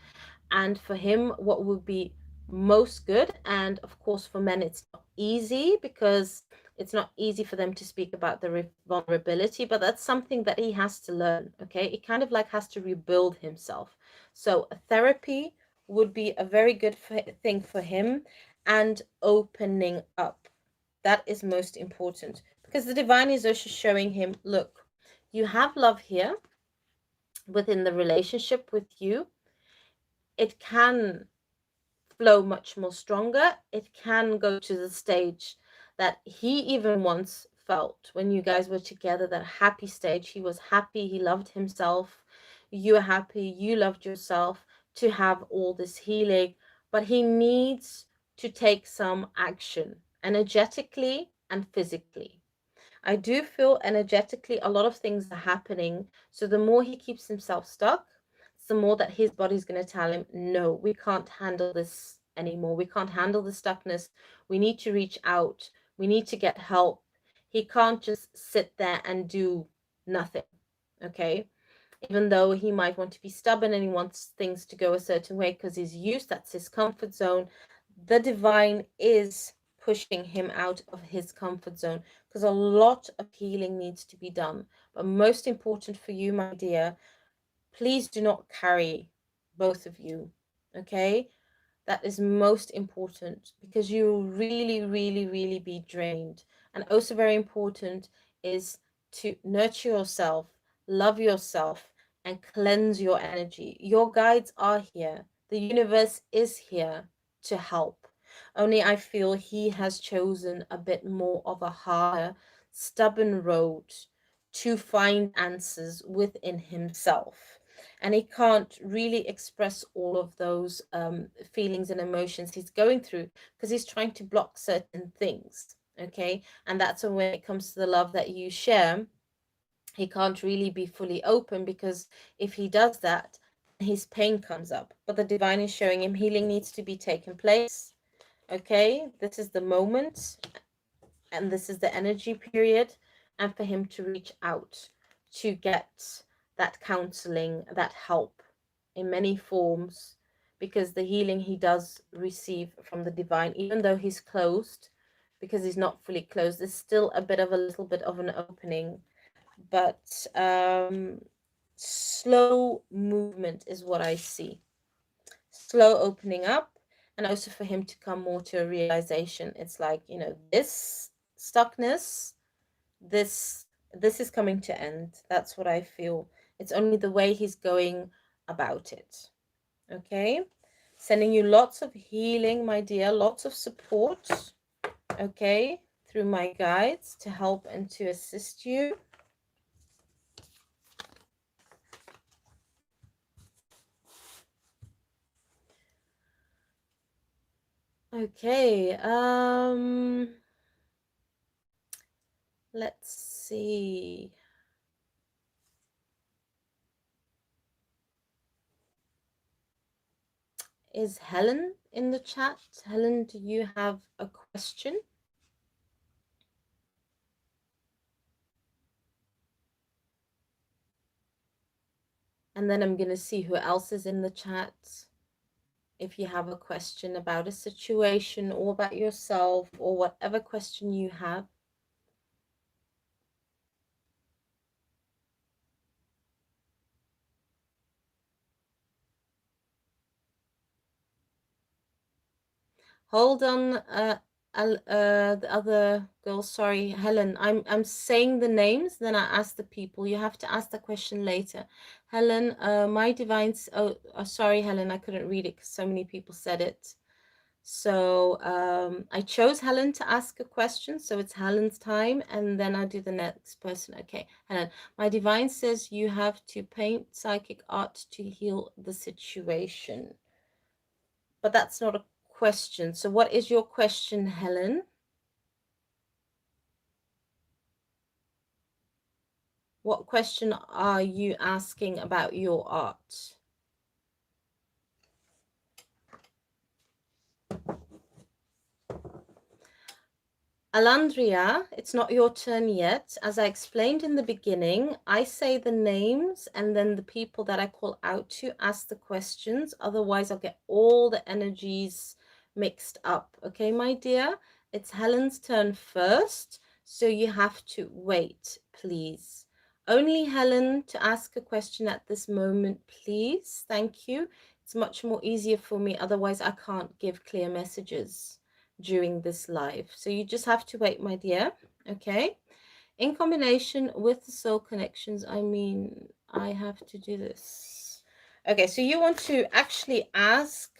And for him, what would be most good, and of course for men it's not easy, because it's not easy for them to speak about the vulnerability, but that's something that he has to learn. Okay, it kind of like has to rebuild himself. So therapy would be a very good thing for him, and opening up, that is most important, because the divine is also showing him, look, you have love here within the relationship with you. It can flow much more stronger. It can go to the stage that he even once felt when you guys were together, that happy stage. He was happy, he loved himself, you were happy, you loved yourself, to have all this healing. But he needs to take some action energetically and physically. I do feel energetically a lot of things are happening. So the more he keeps himself stuck, the more that his body's going to tell him, no, we can't handle this anymore. We can't handle the stuckness. We need to reach out. We need to get help. He can't just sit there and do nothing. Okay. Even though he might want to be stubborn and he wants things to go a certain way because he's used, that's his comfort zone, the divine is pushing him out of his comfort zone because a lot of healing needs to be done. But most important for you, my dear, please do not carry both of you, okay? That is most important because you will really, really, really be drained. And also very important is to nurture yourself, love yourself, and cleanse your energy. Your guides are here. The universe is here to help. Only I feel he has chosen a bit more of a harder, stubborn road to find answers within himself. And he can't really express all of those feelings and emotions he's going through because he's trying to block certain things. Okay. And that's when it comes to the love that you share, he can't really be fully open because if he does that, his pain comes up. But the divine is showing him healing needs to be taken place. Okay. This is the moment and this is the energy period, and for him to reach out to get that counseling, that help in many forms, because the healing he does receive from the divine, even though he's closed, because he's not fully closed, there's still a bit of a little bit of an opening, but slow movement is what I see. Slow opening up, and also for him to come more to a realization. It's like, you know, this stuckness, this is coming to end. That's what I feel. It's only the way he's going about it. Okay, sending you lots of healing, my dear, lots of support, okay, through my guides to help and to assist you. Okay, let's see. Is Helen in the chat? Helen, do you have a question? And then I'm going to see who else is in the chat. If you have a question about a situation or about yourself or whatever question you have. Hold on, the other girl, sorry, Helen. I'm saying the names, then I ask the people. You have to ask the question later. Helen, my divines. Oh, sorry, Helen, I couldn't read it because so many people said it. So I chose Helen to ask a question, so it's Helen's time, and then I do the next person. Okay, Helen, my divine says you have to paint psychic art to heal the situation. But that's not a question. So what is your question, Helen? What question are you asking about your art? Alandria, it's not your turn yet. As I explained in the beginning, I say the names and then the people that I call out to ask the questions. Otherwise, I'll get all the energies mixed up. Okay, my dear? It's Helen's turn first, so you have to wait, please. Only Helen to ask a question at this moment, please. Thank you. It's much more easier for me. Otherwise, I can't give clear messages during this live. So you just have to wait, my dear. Okay. In combination with the soul connections, I mean, I have to do this. Okay, so you want to actually ask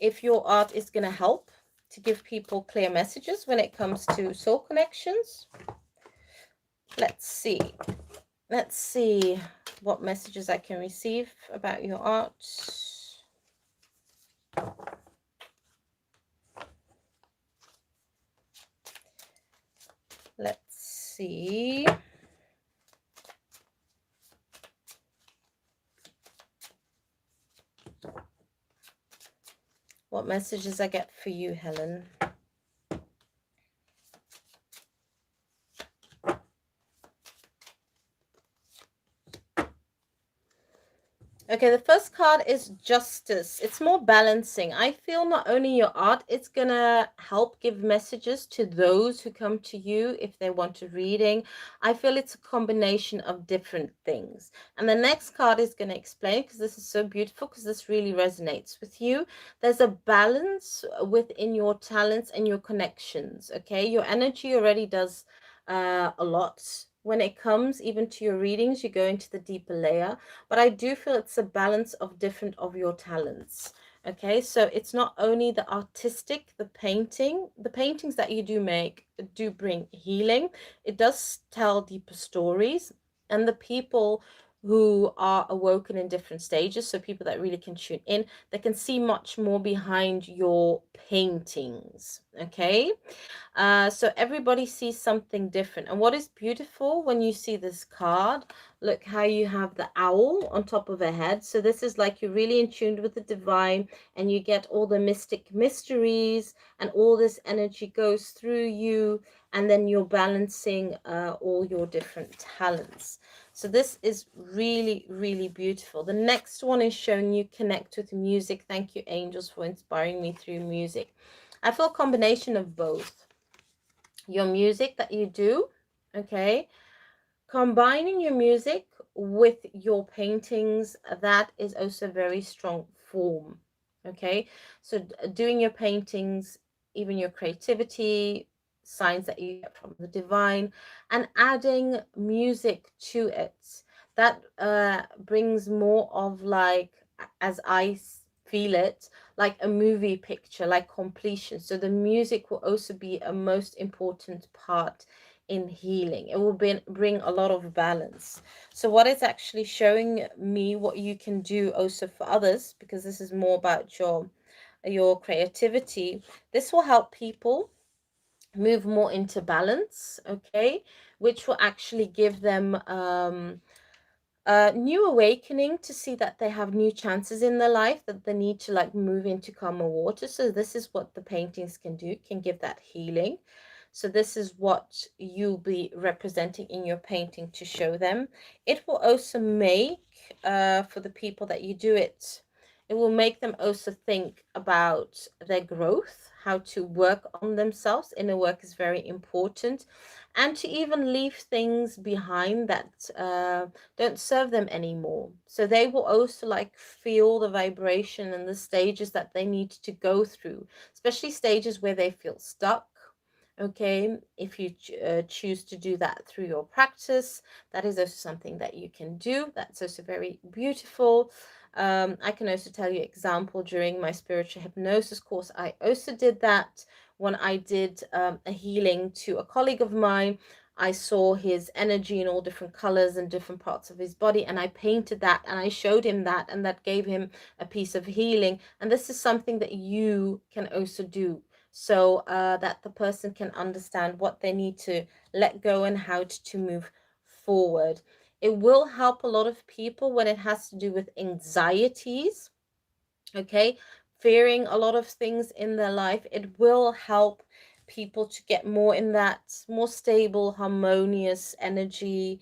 if your art is going to help to give people clear messages when it comes to soul connections. Let's see. Let's see what messages I can receive about your art. see what messages I get for you, Helen. Okay, the first card is Justice. It's more balancing. I feel not only your art, it's going to help give messages to those who come to you if they want a reading. I feel it's a combination of different things. And the next card is going to explain, because this is so beautiful, because this really resonates with you. There's a balance within your talents and your connections, okay? Your energy already does a lot. When it comes even to your readings, you go into the deeper layer. But I do feel it's a balance of different of your talents. Okay, so it's not only the artistic, the paintings that you do make do bring healing. It does tell deeper stories, and the people who are awoken in different stages, so people that really can tune in, they can see much more behind your paintings. Okay, so everybody sees something different. And what is beautiful when you see this card, look how you have the owl on top of a head. So this is like you're really in tune with the divine, and you get all the mystic mysteries, and all this energy goes through you, and then you're balancing all your different talents. So this is really, really beautiful. The next one is showing you connect with music. Thank you, angels, for inspiring me through music. I feel a combination of both. Your music that you do, okay, combining your music with your paintings, that is also very strong form. Okay, so doing your paintings, even your creativity, signs that you get from the divine, and adding music to it, that brings more of, like, as I feel it, like a movie picture, like completion. So the music will also be a most important part in healing. It will bring a lot of balance. So what it's actually showing me, what you can do also for others, because this is more about your creativity, this will help people move more into balance, okay, which will actually give them a new awakening to see that they have new chances in their life, that they need to like move into calmer water. So this is what the paintings can do, can give that healing. So this is what you'll be representing in your painting to show them. It will also make, for the people that you do it, it will make them also think about their growth, how to work on themselves. Inner work is very important. And to even leave things behind that don't serve them anymore. So they will also like feel the vibration and the stages that they need to go through, especially stages where they feel stuck. Okay, if you choose to do that through your practice, that is also something that you can do. That's also very beautiful. I can also tell you example, during my spiritual hypnosis course, I also did that when I did a healing to a colleague of mine. I saw his energy in all different colors and different parts of his body, and I painted that and I showed him that, and that gave him a piece of healing. And this is something that you can also do, so that the person can understand what they need to let go and how to move forward. It will help a lot of people when it has to do with anxieties, okay, fearing a lot of things in their life. It will help people to get more in that more stable, harmonious energy,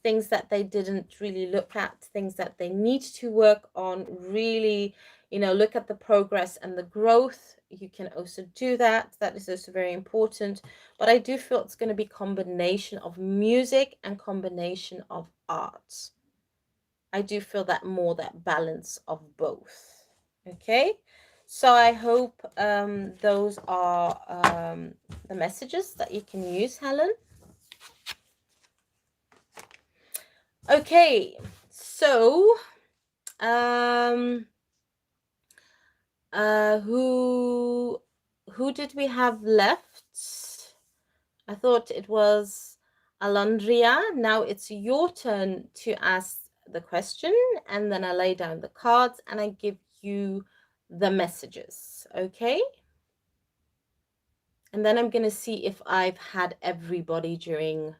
things that they didn't really look at, things that they need to work on, really, look at the progress and the growth. You can also do that. That is also very important. But I do feel it's going to be combination of music and combination of art. I do feel that more, that balance of both. Okay, so I hope those are the messages that you can use, Helen. Okay, so who did we have left? I thought it was Alondria. Now it's your turn to ask the question, and then I lay down the cards and I give you the messages. Okay? And then I'm going to see if I've had everybody during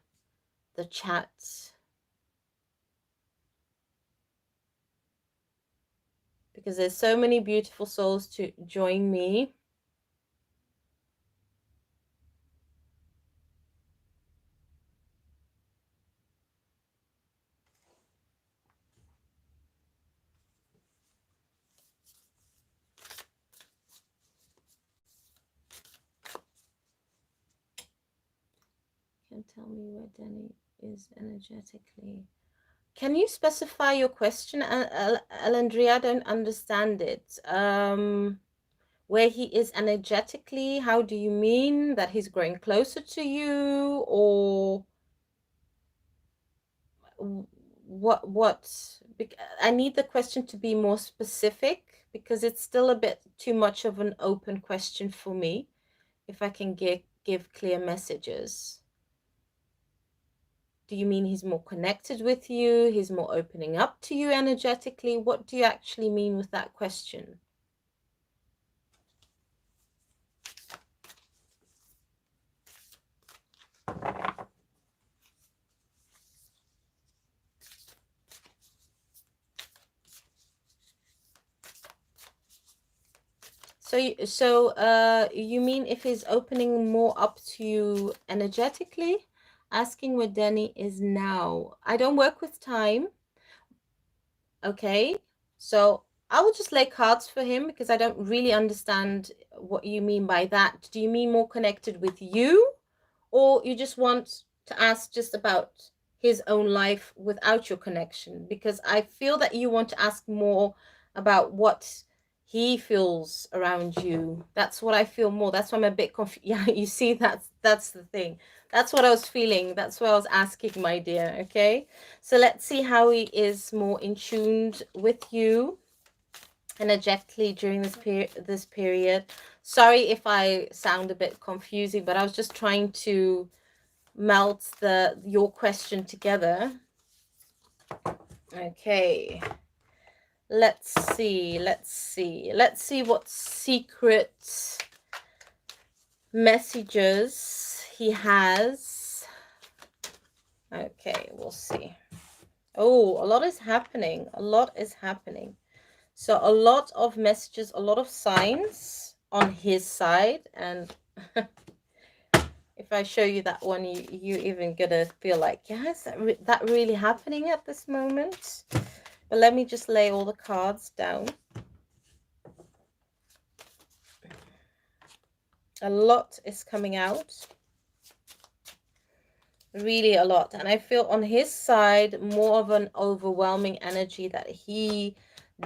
the chat. Because there's so many beautiful souls to join me. Can tell me where Danny is energetically. Can you specify your question, Alandria? I don't understand it. Where he is energetically, how do you mean that he's growing closer to you, or what? I need the question to be more specific because it's still a bit too much of an open question for me. If I can give clear messages. Do you mean he's more connected with you? He's more opening up to you energetically? What do you actually mean with that question? So you mean if he's opening more up to you energetically? Asking where Danny is now. I don't work with time. Okay. So I will just lay cards for him because I don't really understand what you mean by that. Do you mean more connected with you? Or you just want to ask just about his own life without your connection? Because I feel that you want to ask more about what he feels around you. That's what I feel more. That's why I'm a bit confused. Yeah, you see, that's the thing. That's what I was feeling. That's what I was asking, my dear. Okay, so let's see how he is more in tuned with you energetically during this period. Sorry if I sound a bit confusing, but I was just trying to melt your question together. Okay, let's see what secret messages he has. Okay, we'll see. Oh, a lot is happening. So a lot of messages, a lot of signs on his side. And if I show you that one, you even gonna feel like, yeah, is that really happening at this moment? But let me just lay all the cards down. A lot is coming out. Really a lot. And I feel on his side more of an overwhelming energy that he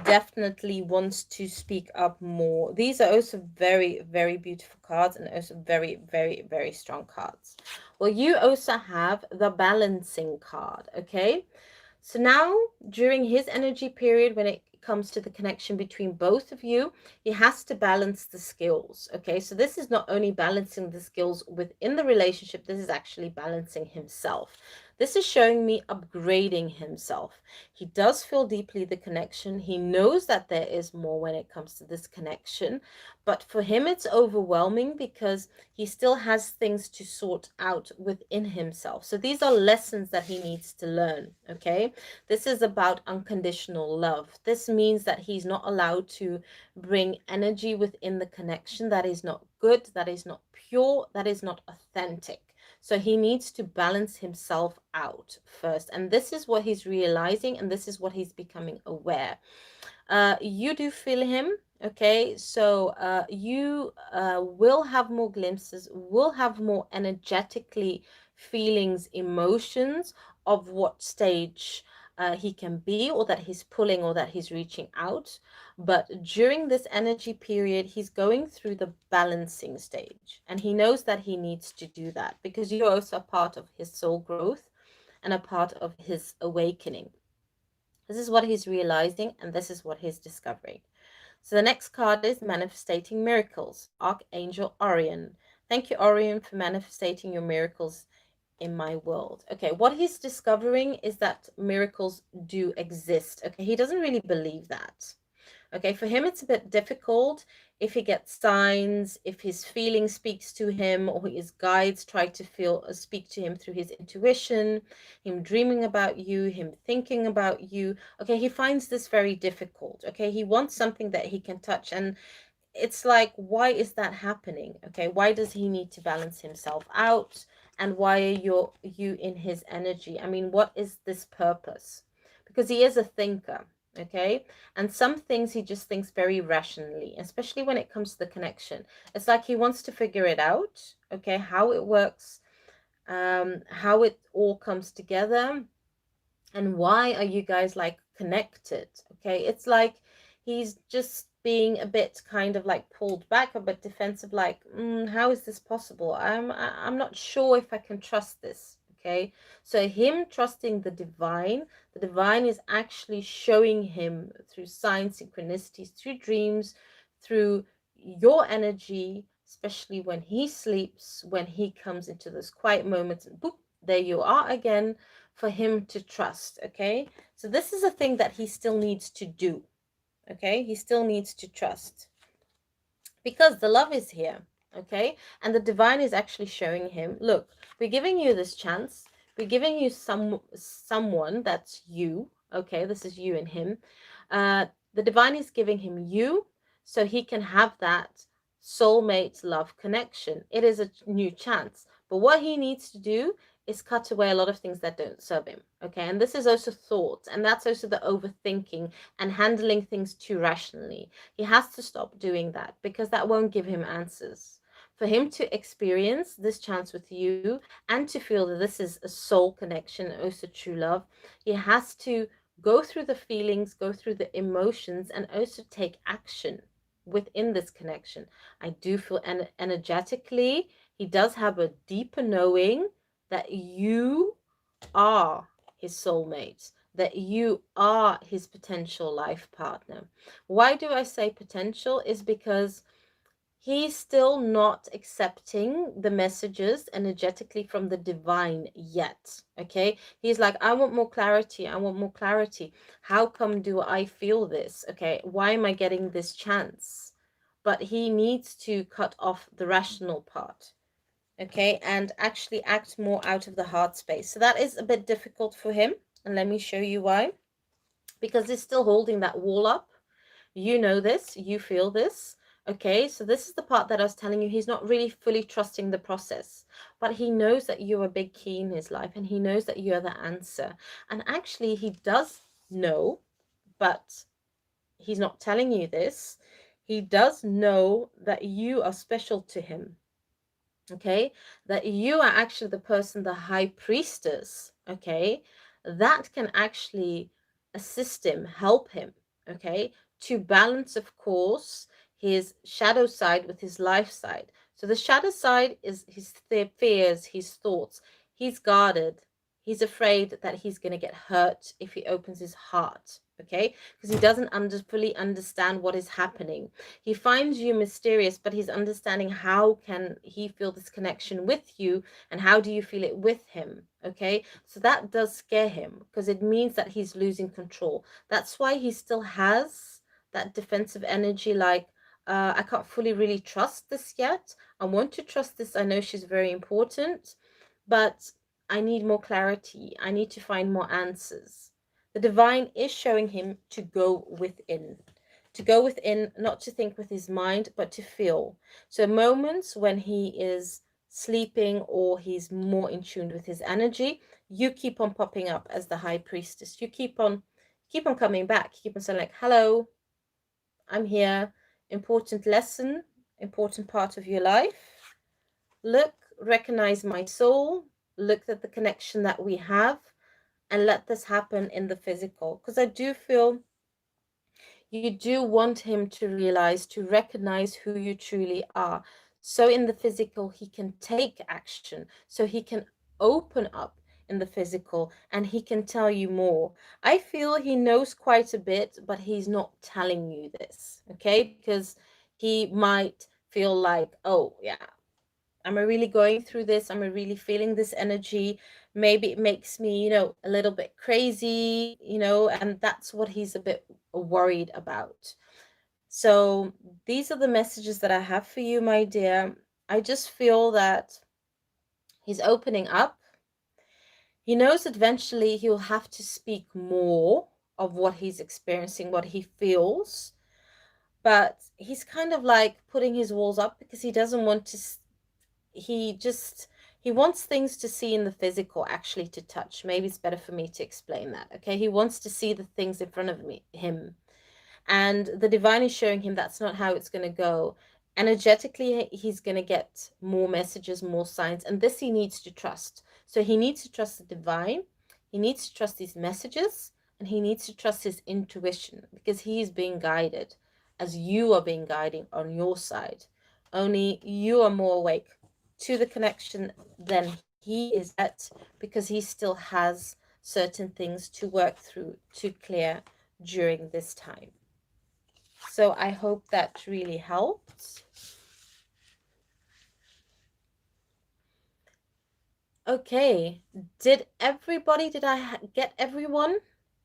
definitely wants to speak up more. These are also very, very beautiful cards and also very, very, very strong cards. Well, you also have the balancing card, okay? So now, during his energy period, when it comes to the connection between both of you, he has to balance the skills. Okay, so this is not only balancing the skills within the relationship, this is actually balancing himself. This is showing me upgrading himself. He does feel deeply the connection. He knows that there is more when it comes to this connection, but for him, it's overwhelming because he still has things to sort out within himself. So these are lessons that he needs to learn. Okay, this is about unconditional love. This means that he's not allowed to bring energy within the connection that is not good, that is not pure, that is not authentic. So he needs to balance himself out first. And this is what he's realizing, and this is what he's becoming aware. You do feel him. Okay, so you will have more glimpses, will have more energetically feelings, emotions of what stage he can be, or that he's pulling, or that he's reaching out. But during this energy period, he's going through the balancing stage, and he knows that he needs to do that because you're also a part of his soul growth and a part of his awakening. This is what he's realizing, and this is what he's discovering. So the next card is Manifesting Miracles, Archangel Orion. Thank you, Orion, for manifesting your miracles in my world. Okay, what he's discovering is that miracles do exist. Okay, he doesn't really believe that. Okay, for him, it's a bit difficult if he gets signs, if his feeling speaks to him, or his guides try to speak to him through his intuition, him dreaming about you, him thinking about you. Okay, he finds this very difficult. Okay, he wants something that he can touch, and it's like, why is that happening? Okay, why does he need to balance himself out? And why are you in his energy? I mean, what is this purpose? Because he is a thinker, okay? And some things he just thinks very rationally, especially when it comes to the connection. It's like he wants to figure it out, okay, how it works, how it all comes together, and why are you guys like connected. Okay, it's like he's just being a bit kind of like pulled back, a bit defensive, like, how is this possible? I'm not sure if I can trust this. Okay, so him trusting the divine is actually showing him through signs, synchronicities, through dreams, through your energy, especially when he sleeps, when he comes into those quiet moments, and boop, there you are again, for him to trust. Okay, so this is a thing that he still needs to do. Okay, he still needs to trust because the love is here. Okay, and the divine is actually showing him, look, we're giving you this chance, we're giving you someone that's you. Okay, this is you and him. The divine is giving him you so he can have that soulmate love connection. It is a new chance, but what he needs to do is cut away a lot of things that don't serve him. Okay, and this is also thoughts, and that's also the overthinking and handling things too rationally. He has to stop doing that because that won't give him answers. For him to experience this chance with you and to feel that this is a soul connection, also true love, he has to go through the feelings, go through the emotions, and also take action within this connection. I do feel energetically, he does have a deeper knowing that you are his soulmate, that you are his potential life partner. Why do I say potential? Is because he's still not accepting the messages energetically from the divine yet. Okay, he's like, I want more clarity, I want more clarity. How come do I feel this? Okay, why am I getting this chance? But he needs to cut off the rational part, okay, and actually act more out of the heart space. So that is a bit difficult for him, and let me show you why. Because he's still holding that wall up. You know this, you feel this. Okay, so this is the part that I was telling you, he's not really fully trusting the process, but he knows that you're a big key in his life, and he knows that you're the answer. And actually he does know, but he's not telling you this, he does know that you are special to him. Okay, that you are actually the person, the high priestess, okay, that can actually assist him, help him, okay, to balance, of course, his shadow side with his life side. So the shadow side is his fears, his thoughts. He's guarded, he's afraid that he's going to get hurt if he opens his heart, okay, because he doesn't fully understand what is happening. He finds you mysterious, but he's understanding how can he feel this connection with you, and how do you feel it with him. Okay, so that does scare him because it means that he's losing control. That's why he still has that defensive energy, like, I can't fully really trust this yet. I want to trust this, I know she's very important, but I need more clarity, I need to find more answers. The divine is showing him to go within, to go within, not to think with his mind, but to feel. So moments when he is sleeping or he's more in tune with his energy, you keep on popping up as the high priestess. You keep on coming back. You keep on saying like, hello, I'm here. Important lesson, important part of your life. Look, recognize my soul. Look at the connection that we have, and let this happen in the physical. Because I do feel you do want him to realize, to recognize who you truly are. So in the physical, he can take action. So he can open up in the physical, and he can tell you more. I feel he knows quite a bit, but he's not telling you this, okay? Because he might feel like, oh, yeah, am I really going through this? Am I really feeling this energy? Maybe it makes me, a little bit crazy, and that's what he's a bit worried about. So these are the messages that I have for you, my dear. I just feel that he's opening up. He knows eventually he'll have to speak more of what he's experiencing, what he feels, but he's kind of like putting his walls up because he doesn't want to, he just, he wants things to see in the physical, actually to touch. Maybe it's better for me to explain that. Okay, he wants to see the things in front of him, and the divine is showing him that's not how it's going to go. Energetically, he's going to get more messages, more signs, and this he needs to trust. So he needs to trust the divine, he needs to trust these messages, and he needs to trust his intuition, because he is being guided as you are being guided on your side. Only you are more awake to the connection than he is yet, because he still has certain things to work through, to clear during this time. So I hope that really helped. Okay, did I get everyone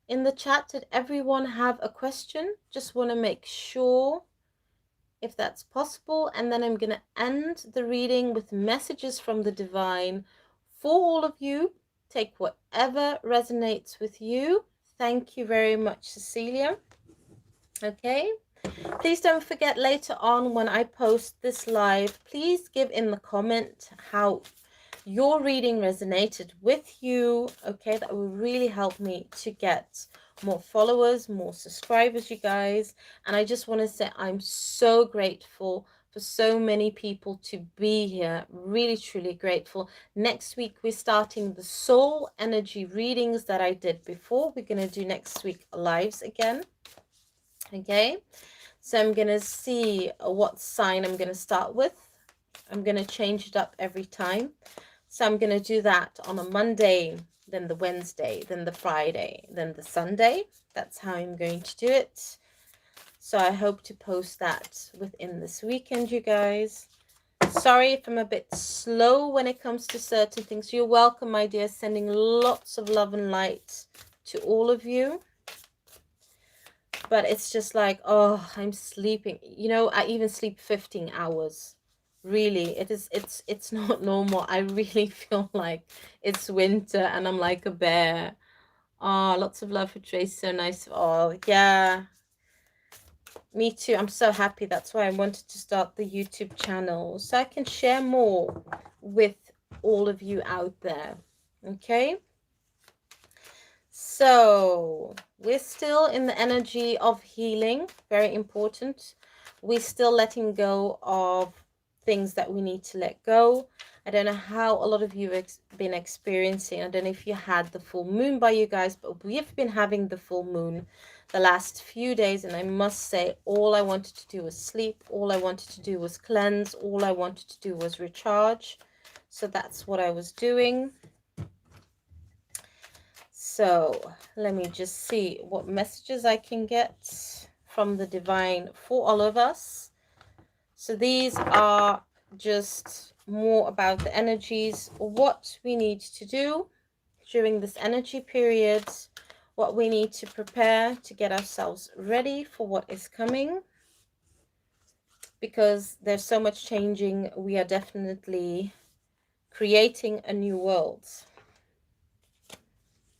in the chat? Did everyone have a question? Just want to make sure if that's possible. And then I'm going to end the reading with messages from the divine for all of you. Take whatever resonates with you. Thank you very much, Cecilia. Okay. Please don't forget later on when I post this live, please give in the comment how your reading resonated with you. Okay, that will really help me to get more followers, more subscribers, you guys. And I just want to say I'm so grateful for so many people to be here. Really, truly grateful. Next week, we're starting the soul energy readings that I did before. We're going to do next week lives again. Okay. So I'm going to see what sign I'm going to start with. I'm going to change it up every time. So I'm going to do that on a Monday, then the Wednesday, then the Friday, then the Sunday. That's how I'm going to do it. So I hope to post that within this weekend, you guys. Sorry if I'm a bit slow when it comes to certain things. You're welcome, my dear. Sending lots of love and light to all of you. But it's just like, oh, I'm sleeping. You know, I even sleep 15 hours. Really, it's not normal. I really feel like it's winter and I'm like a bear. Oh, lots of love for Trace. So nice. Oh, yeah. Me too. I'm so happy. That's why I wanted to start the YouTube channel, so I can share more with all of you out there. Okay? So we're still in the energy of healing, very important. We're still letting go of things that we need to let go. I don't know how a lot of you have been experiencing. I don't know if you had the full moon by you guys, but we've been having the full moon the last few days, and I must say all I wanted to do was sleep. All I wanted to do was cleanse. All I wanted to do was recharge. So that's what I was doing. So let me just see what messages I can get from the divine for all of us. So these are just more about the energies, what we need to do during this energy period, what we need to prepare to get ourselves ready for what is coming. Because there's so much changing, we are definitely creating a new world.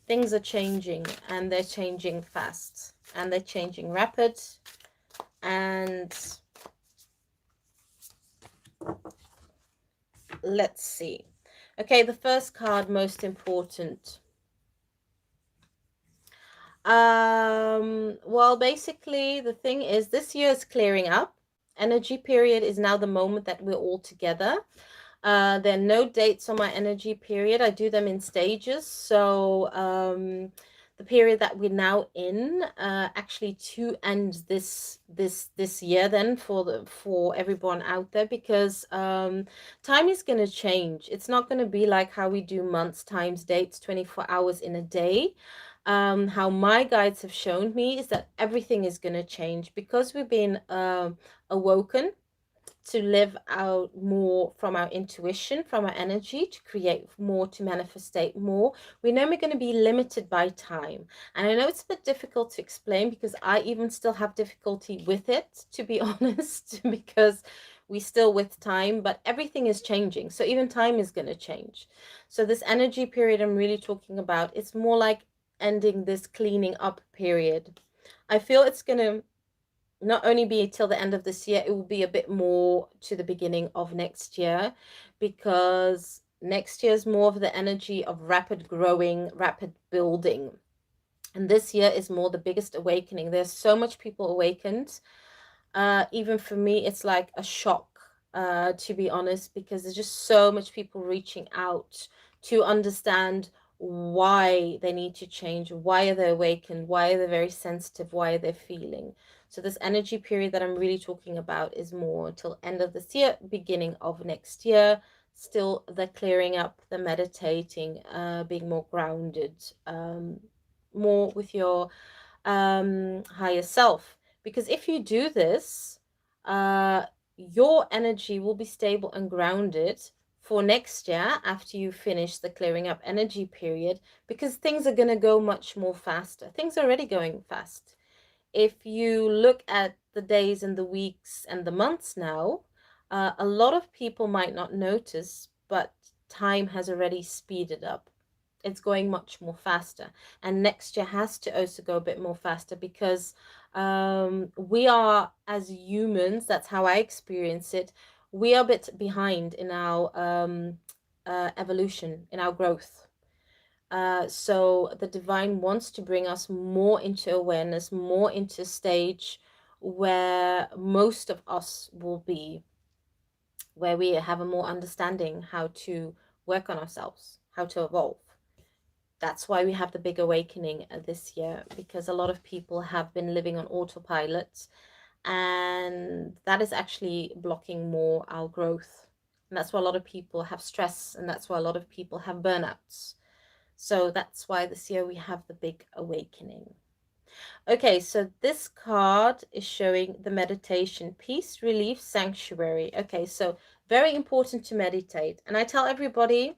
Things are changing, and they're changing fast, and they're changing rapid. And let's see. Okay, the first card, most important. Well, basically the thing is, this year is clearing up. Energy period is now the moment that we're all together. There are no dates on my energy period. I do them in stages. So the period that we're now in, actually to end this year, then for everyone out there, because time is going to change. It's not going to be like how we do months, times, dates, 24 hours in a day. How my guides have shown me is that everything is going to change because we've been awoken to live out more from our intuition, from our energy, to create more, to manifestate more, we know we're going to be limited by time. And I know it's a bit difficult to explain because I even still have difficulty with it, to be honest, because we still with time, but everything is changing. So even time is going to change. So this energy period I'm really talking about, it's more like ending this cleaning up period. I feel it's going to not only be till the end of this year, it will be a bit more to the beginning of next year, because next year is more of the energy of rapid growing, rapid building. And this year is more the biggest awakening. There's so much people awakened. Even for me, it's like a shock, to be honest, because there's just so much people reaching out to understand why they need to change, why are they awakened, why are they very sensitive, why are they feeling. So this energy period that I'm really talking about is more till end of this year, beginning of next year. Still the clearing up, the meditating, being more grounded, more with your higher self. Because if you do this, your energy will be stable and grounded for next year after you finish the clearing up energy period, because things are going to go much more faster. Things are already going fast. If you look at the days and the weeks and the months now, a lot of people might not notice, but time has already speeded up. It's going much more faster, and next year has to also go a bit more faster, because we are, as humans, that's how I experience it, we are a bit behind in our evolution, in our growth. So the divine wants to bring us more into awareness, more into stage where most of us will be, where we have a more understanding how to work on ourselves, how to evolve. That's why we have the big awakening this year, because a lot of people have been living on autopilot, and that is actually blocking more our growth. And that's why a lot of people have stress, and that's why a lot of people have burnouts. So that's why this year we have the big awakening. Okay, so this card is showing the meditation, peace, relief, sanctuary. Okay, so very important to meditate. And I tell everybody,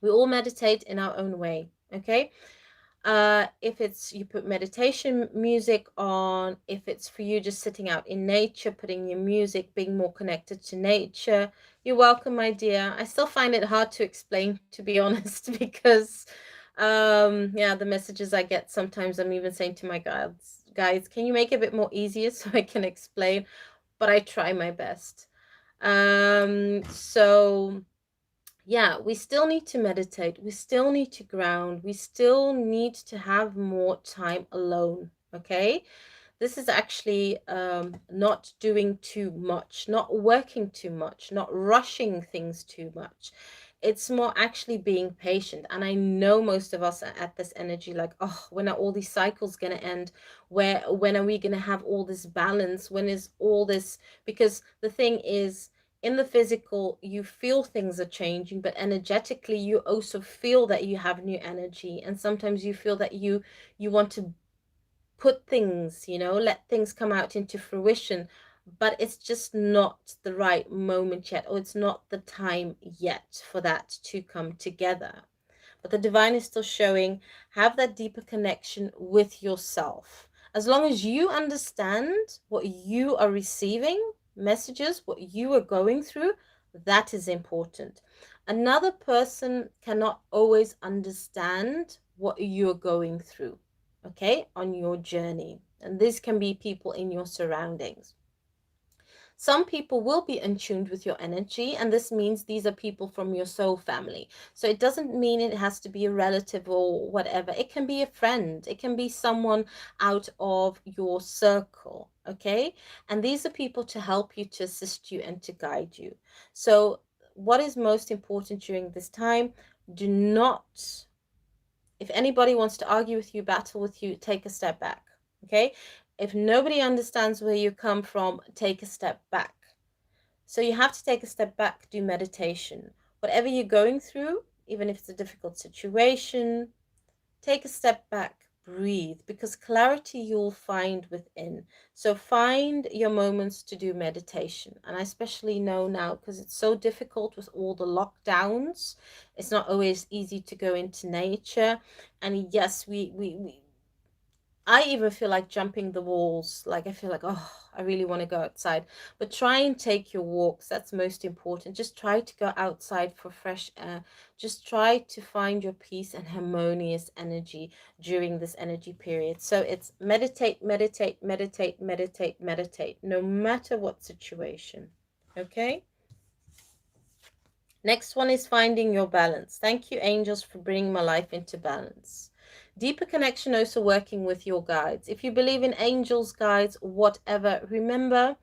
we all meditate in our own way, okay? If it's you put meditation music on, if it's for you just sitting out in nature, putting your music, being more connected to nature, you're welcome, my dear. I still find it hard to explain, to be honest, because yeah, the messages I get sometimes, I'm even saying to my guys, can you make it a bit more easier so I can explain? But I try my best. So yeah, we still need to meditate, we still need to ground, we still need to have more time alone, okay? This is actually not doing too much, not working too much, not rushing things too much. It's more actually being patient. And I know most of us are at this energy like, oh, when are all these cycles going to end? When are we going to have all this balance? When is all this? Because the thing is, in the physical, you feel things are changing, but energetically, you also feel that you have new energy. And sometimes you feel that you want to put things, let things come out into fruition, but it's just not the right moment yet, or it's not the time yet for that to come together. But the divine is still showing, have that deeper connection with yourself. As long as you understand what you are receiving, messages, what you are going through, that is important. Another person cannot always understand what you're going through, okay, on your journey. And this can be people in your surroundings. Some people will be in tune with your energy, and this means these are people from your soul family. So it doesn't mean it has to be a relative or whatever. It can be a friend. It can be someone out of your circle, okay? And these are people to help you, to assist you, and to guide you. So what is most important during this time? Do not, if anybody wants to argue with you, battle with you, take a step back, okay? If nobody understands where you come from, take a step back. So you have to take a step back, do meditation. Whatever you're going through, even if it's a difficult situation, take a step back, breathe, because clarity you'll find within. So find your moments to do meditation. And I especially know now, because it's so difficult with all the lockdowns, it's not always easy to go into nature. And yes, I even feel like jumping the walls. Like I feel like, oh, I really want to go outside. But try and take your walks. That's most important. Just try to go outside for fresh air. Just try to find your peace and harmonious energy during this energy period. So it's meditate, meditate, meditate, meditate, meditate, no matter what situation. Okay? Next one is finding your balance. Thank you, angels, for bringing my life into balance. Deeper connection, also working with your guides. If you believe in angels, guides, whatever, remember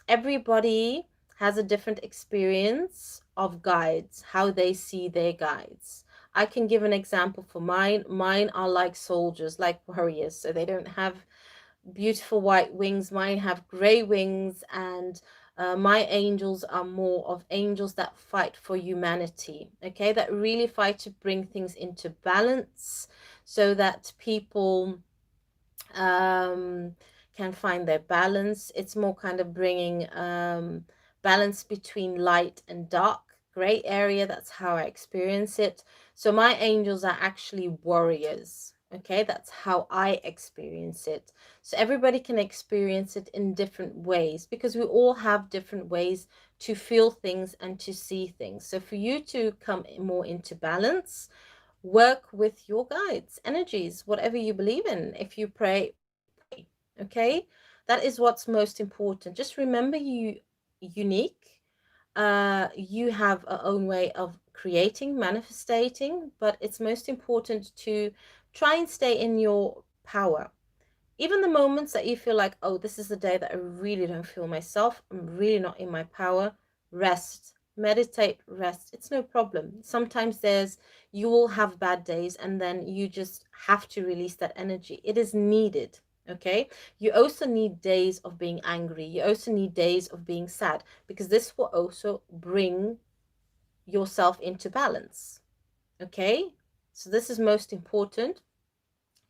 everybody has a different experience of guides, how they see their guides. I can give an example for mine. Mine are like soldiers, like warriors, so they don't have beautiful white wings. Mine have gray wings, and my angels are more of angels that fight for humanity, okay, that really fight to bring things into balance so that people um, can find their balance. It's more kind of bringing balance between light and dark, gray area. That's how I experience it. So my angels are actually warriors. Okay, that's how I experience it. So everybody can experience it in different ways, because we all have different ways to feel things and to see things. So for you to come more into balance, work with your guides, energies, whatever you believe in. If you pray, pray. Okay, that is what's most important. Just remember, you unique. You have a own way of creating, manifesting, but it's most important to try and stay in your power. Even the moments that you feel like, oh, this is the day that I really don't feel myself, I'm really not in my power, rest, meditate, rest. It's no problem. Sometimes you will have bad days, and then you just have to release that energy. It is needed. Okay, you also need days of being angry, you also need days of being sad, because this will also bring yourself into balance. Okay, so this is most important,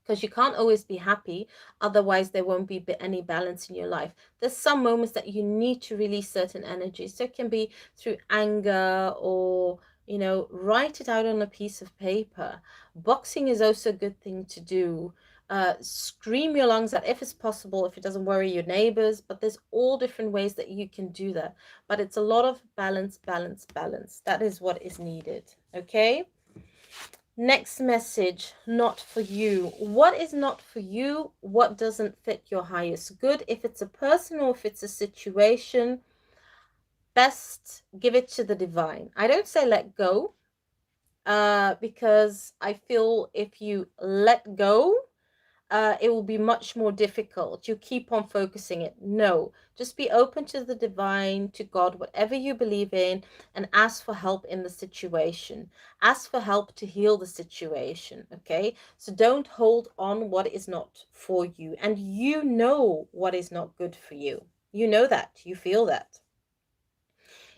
because you can't always be happy, otherwise there won't be any balance in your life. There's some moments that you need to release certain energies, so it can be through anger, or write it out on a piece of paper. Boxing is also a good thing to do. Scream your lungs out if it's possible, if it doesn't worry your neighbors, but there's all different ways that you can do that. But it's a lot of balance, balance, balance. That is what is needed. Okay, next message, not for you. What is not for you? What doesn't fit your highest good? If it's a person or if it's a situation, best give it to the divine. I don't say let go, because I feel if you let go, it will be much more difficult. You keep on focusing it. No, just be open to the divine, to God, whatever you believe in, and ask for help in the situation. Ask for help to heal the situation. Okay, so don't hold on what is not for you, and you know what is not good for you. You know that, you feel that.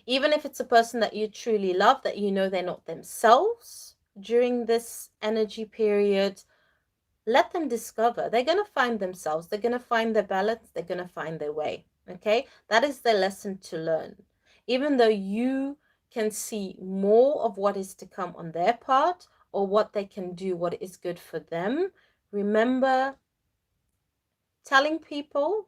Even if it's a person that you truly love, that you know they're not themselves during this energy period, let them discover. They're going to find themselves. They're going to find their balance. They're going to find their way. Okay, that is the lesson to learn. Even though you can see more of what is to come on their part, or what they can do, what is good for them, remember, telling people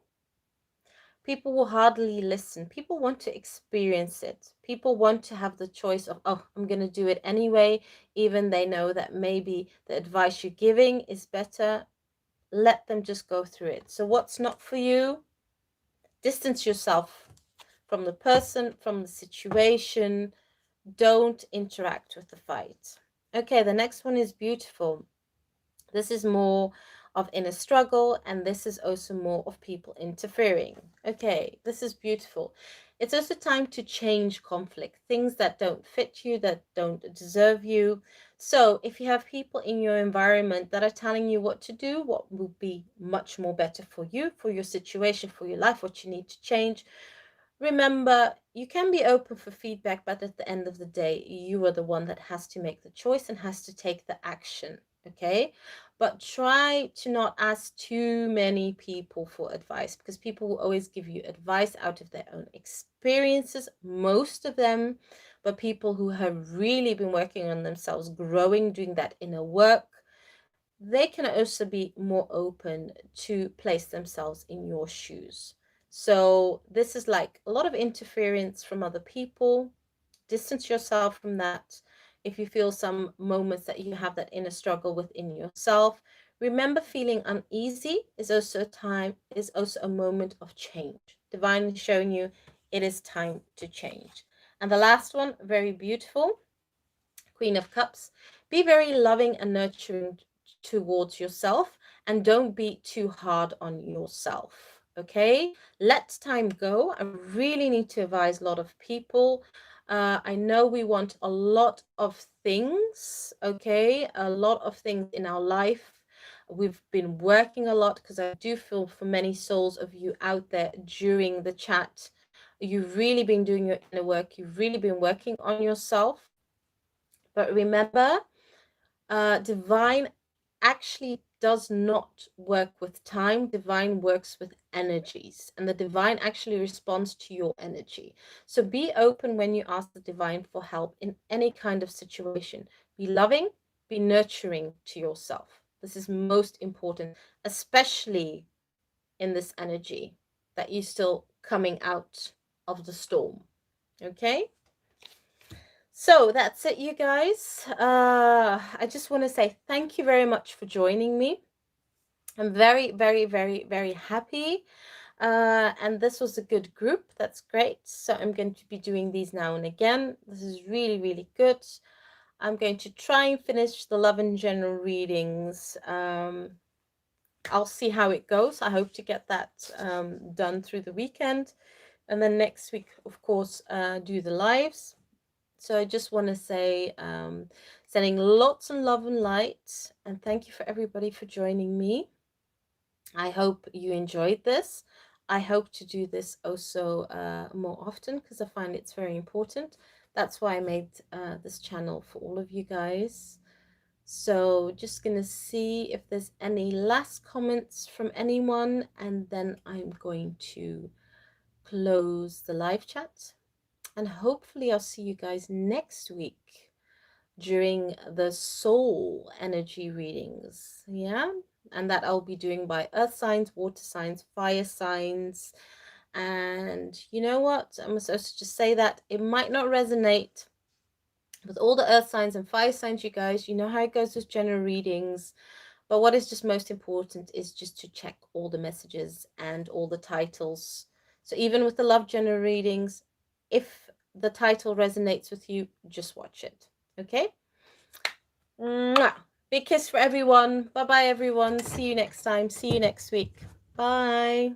will hardly listen. People want to experience it. People want to have the choice of, oh, I'm going to do it anyway, even they know that maybe the advice you're giving is better. Let them just go through it. So what's not for you? Distance yourself from the person, from the situation. Don't interact with the fight. Okay, the next one is beautiful. This is more of inner struggle, and this is also more of people interfering. Okay, this is beautiful. It's also time to change conflict, things that don't fit you, that don't deserve you. So if you have people in your environment that are telling you what to do, what will be much more better for you, for your situation, for your life, what you need to change, remember, you can be open for feedback, but at the end of the day, you are the one that has to make the choice and has to take the action. okay? But try to not ask too many people for advice, because people will always give you advice out of their own experiences, most of them, but people who have really been working on themselves, growing, doing that inner work, they can also be more open to place themselves in your shoes. So this is like a lot of interference from other people. Distance yourself from that. If you feel some moments that you have that inner struggle within yourself, remember feeling uneasy is also a moment of change. Divine is showing you it is time to change. And the last one, very beautiful, Queen of Cups. Be very loving and nurturing towards yourself, and don't be too hard on yourself. Okay, let time go. I really need to advise a lot of people. I know we want a lot of things, okay, a lot of things in our life. We've been working a lot, because I do feel for many souls of you out there during the chat, you've really been doing your inner work, you've really been working on yourself. But remember, divine actually does not work with time. Divine works with energies, and the divine actually responds to your energy. So be open when you ask the divine for help in any kind of situation. Be loving, be nurturing to yourself. This is most important, especially in this energy that you're still coming out of the storm. Okay? So that's it, you guys. I just want to say thank you very much for joining me. I'm very, very, very, very happy. And this was a good group. That's great. So I'm going to be doing these now and again. This is really, really good. I'm going to try and finish the love and general readings. I'll see how it goes. I hope to get that done through the weekend. And then next week, of course, do the lives. So I just want to say, sending lots of love and light, and thank you for everybody for joining me. I hope you enjoyed this. I hope to do this also more often, because I find it's very important. That's why I made this channel for all of you guys. So just going to see if there's any last comments from anyone, and then I'm going to close the live chat. And hopefully I'll see you guys next week during the soul energy readings. Yeah. And that I'll be doing by earth signs, water signs, fire signs. And you know what? I'm supposed to just say that it might not resonate with all the earth signs and fire signs, you guys. You know how it goes with general readings. But what is just most important is just to check all the messages and all the titles. So even with the love general readings, if the title resonates with you, just watch it. Okay? Mwah. Big kiss for everyone. Bye-bye, everyone. See you next time. See you next week. Bye.